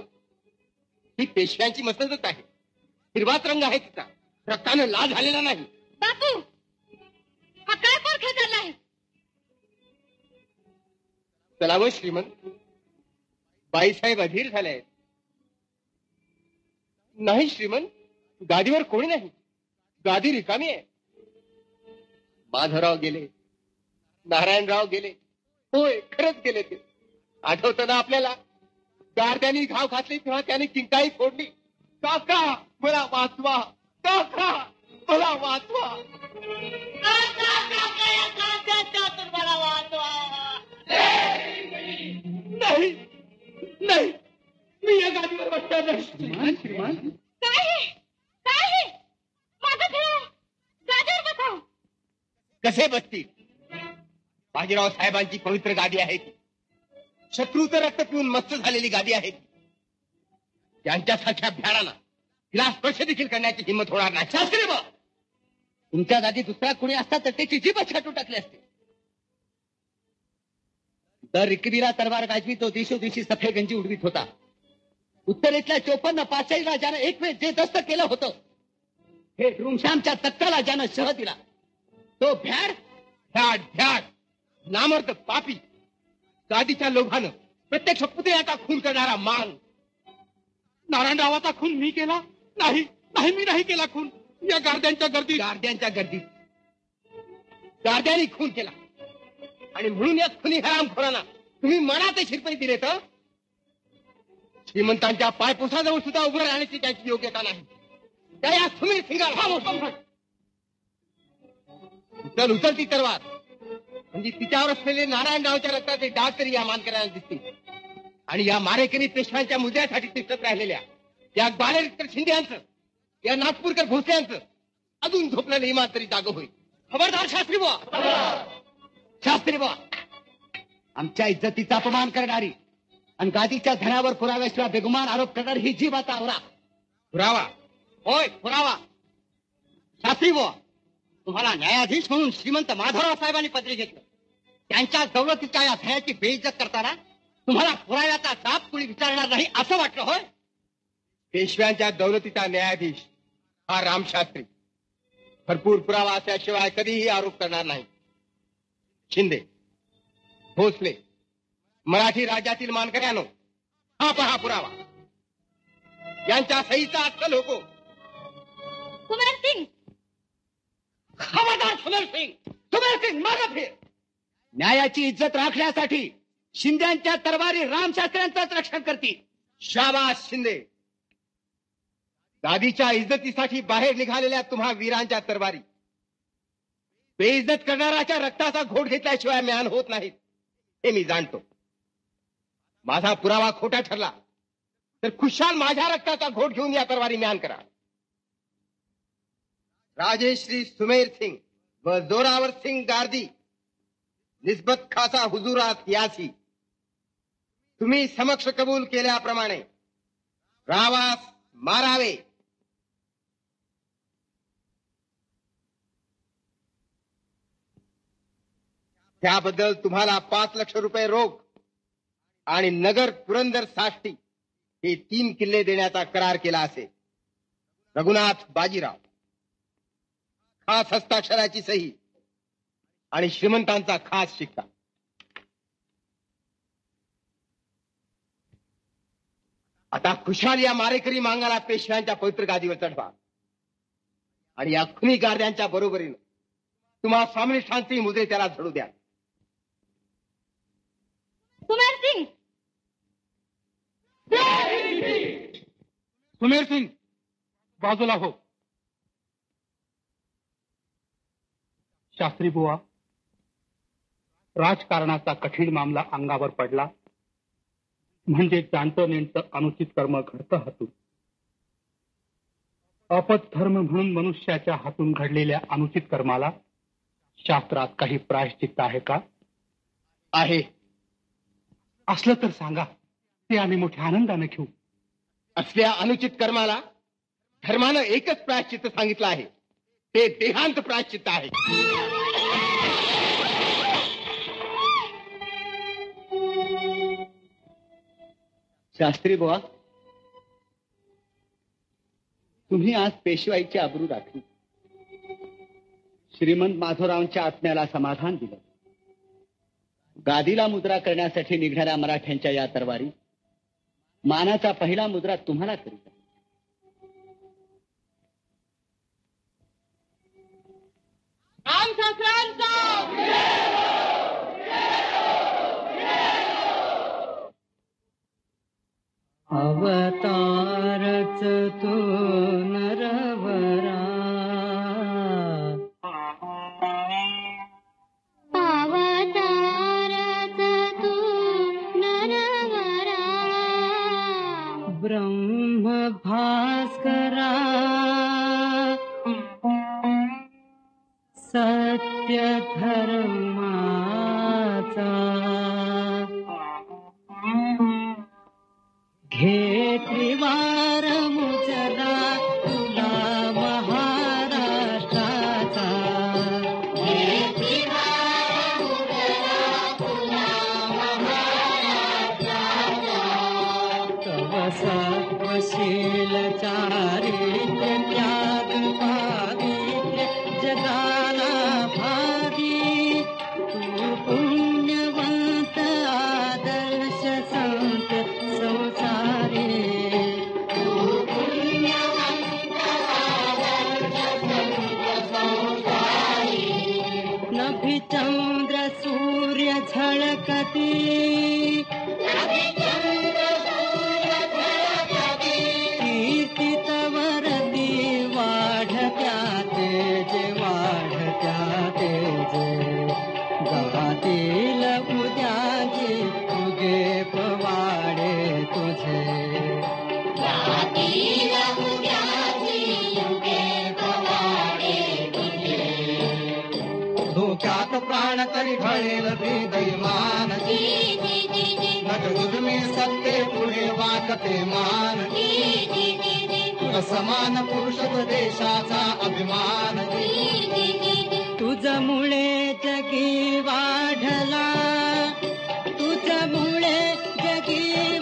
S5: ही पेशव्यांची मसनदच आहे. हिरवाच रंग आहे तिचा, रक्तानं लाल झालेला नाही.
S3: बापू, हा काय पोरखा चालला आहे?
S5: चलावं श्रीमंत, बाईसाहेब अधीर झाले. नाही श्रीमंत, गादीवर कोणी नाही, गादी रिकामी आहे. माधवराव गेले, नारायणराव गेले. होय, खरंच गेले ते. आठवतं ना आपल्याला, गारद्यांनी घाव घातली तेव्हा त्याने किंकाळी फोडली, काका मला वाचवा, काका मला वाचवा. नाही नाही, मी या गादीवर बसणार नाही.
S7: श्रीमान
S6: काय माझं घर गादीवर बसाव.
S5: कसे बसतील? बाजीराव साहेबांची पवित्र गादी आहे ती. शत्रूचं रक्त पिऊन मस्त झालेली गादी आहे ती. त्यांच्यासारख्या भ्याडांना तिला स्पर्श देखील करण्याची हिंमत होणार नाही. शास्त्री बा, तुमच्या गादी दुसरा कोणी असता तर त्याची जीभच छाटून टाकली असते. दर रिकबीला तलवार गाजवी तो दिवशी सफेगंजी उडवीत होता. उत्तरेतल्या 54 पाचही राजानं एक वेळ जे दस्त केलं होतं, हे रुमश्यामच्या तक्ताला ज्यानं शह दिला, तो भ्याड भ्याड भ्याड नामर्द पापी, गादीच्या लोभानं प्रत्यक्ष पुतळ्याचा खून करणारा मान. नारायणरावाचा खून मी केला नाही, नाही मी नाही केला खून. या गार्द्यांच्या गर्दीत गार्द्यांनी खून केला. आणि म्हणून या खुनी हरामखोरांना तुम्ही मनात शिरपणी दिले तर श्रीमंतांच्या पायपोसाजवळ सुद्धा उभं राहण्याची त्याची योग्यता नाही. त्या या सुमीर सिंगाला हा मोठा उचलती तलवार म्हणजे तिच्यावर असलेले नारायणरावच्या रक्ताचे डाग तरी या मानकऱ्यांना दिसतील. आणि या मारेकरी पेशव्यांच्या मुद्द्यासाठी तिष्ठत राहिलेल्या या बालेकर शिंदेचं, या नागपूरकर भोसल्यांचं अजून झोपलेलं इमान तरी जागं होईल. खबरदार शास्त्री बुवा, शास्त्री बुवा, आमच्या इज्जतीचा अपमान करणारी आणि गादीच्या धनावर पुराव्याशिवाय बेगुमान आरोप करणारी ही जीभ आता आवरा. पुरावा? होय, पुरावा. शास्त्री बुवा, तुम्हाला न्यायाधीश म्हणून श्रीमंत माधवराव साहेबांनी पदरी घेतलं. त्यांच्या दौलतीच्या या धड्याची बेइज्जत करताना तुम्हाला पुराव्याचा दाब कुणी विचारणार नाही असं वाटलं होय? पेशव्यांच्या दौलतीचा न्यायाधीश हा रामशास्त्री भरपूर पुरावा असल्याशिवाय कधीही आरोप करणार नाही. शिंदे, भोसले, मराठी राज्यातील मानकऱ्यानो, हा पहा पुरावा. यांच्या सहीचा अक्कल होतो.
S6: कुमार सिंग,
S5: खबरदार सुमेर सिंग मागे फिर. न्यायाची इज्जत राखण्यासाठी शिंद्यांच्या तरवारी रामशास्त्र्यांचंच रक्षण करतील. शाबास शिंदे. गादीच्या इज्जतीसाठी बाहेर निघालेल्या तुम्हा वीरांच्या तरवारी बेइज्जत करणाऱ्याच्या रक्ताचा घोट घेतल्याशिवाय म्यान होत नाहीत, हे मी जाणतो. माझा पुरावा खोटा ठरला तर खुशाल माझ्या रक्ताचा घोट घेऊन या तरवारी म्यान करा. राजेश्री सुमेर सिंग व जोरावर सिंग गार्दी निस्बत खासा हुजुरात यासी तुम्ही समक्ष कबूल केल्याप्रमाणे रावास मारावे. त्याबद्दल तुम्हाला 5 लाख रुपये रोख आणि नगर पुरंदर साष्टी हे 3 किल्ले देण्याचा करार केला असेल. रघुनाथ बाजीराव. खास हस्ताक्षराची सही आणि श्रीमंतांचा खास शिक्का. आता खुशाल या मारेकरी मांगाला पेशव्यांच्या पवित्र गादीवर चढवा आणि या खुनी गार्द्यांच्या बरोबरीनं तुम्हा स्वामिनिष्ठांची मुद्रे त्याला झडू द्या.
S6: कुमार सिंग,
S9: सुमेर सिंग बाजूला हो. शास्त्री बुवा, राजकारणाचा कठीण मामला अंगावर पडला म्हणजे जाणतं नेणतं अनुचित कर्म घडतं हातून. अपधर्म म्हणून मनुष्याच्या हातून घडलेल्या अनुचित कर्माला शास्त्रात काही प्रायश्चित्त आहे का?
S5: आहे.
S9: असलं तर सांगा, ते आम्ही मोठ्या आनंदाने घेऊ.
S5: असल्या अनुचित कर्माला धर्मानं एकच प्रायश्चित्त सांगितलं आहे, ते देहांत प्रायश्चित्त आहे. शास्त्री बुवा, तुम्ही आज पेशवाईची आबरू राखली, श्रीमंत माधवरावांच्या आत्म्याला समाधान दिलं. गादीला मुद्रा करण्यासाठी निघणाऱ्या मराठ्यांच्या या तरवारी
S4: मानाचा पहिला मुद्रा तुम्हाला करीत.
S8: अवतारच तो नरवरा,
S3: अवतारच तो नरवरा,
S8: ब्रह्म भास्करा, सत्य धर्माचा घे त्रिवार मुजरा तुला महाराष्ट्राचा, घे त्रिवार मुजरा तुला महाराष्ट्राचा, तव सत्वशील चारित्र्य त्याग पावित्र्य जगाला भावी, तू पुण्यवंत आदर्श संत संसारी, तू पुण्यवंत आदर्श संत संसारी, नभी चंद्र सूर्य झळकती, नभी चंद्र सूर्य झळकती, कीर्ती तवरती वाढत्या तेजे, वाढत्या तेजे, गातील उद्याची तुझे पवाडे तुझे, गातील उद्याची तुझे पवाडे तुझे, धोक्यात प्राण तरी घळेल ते दैमान, नट दुर्मी सत्ते पुढे वाकते मान, तुझ समान पुरुष देशाचा अभिमान, तुझमुळे जगी वाढला, तुझमुळे जगी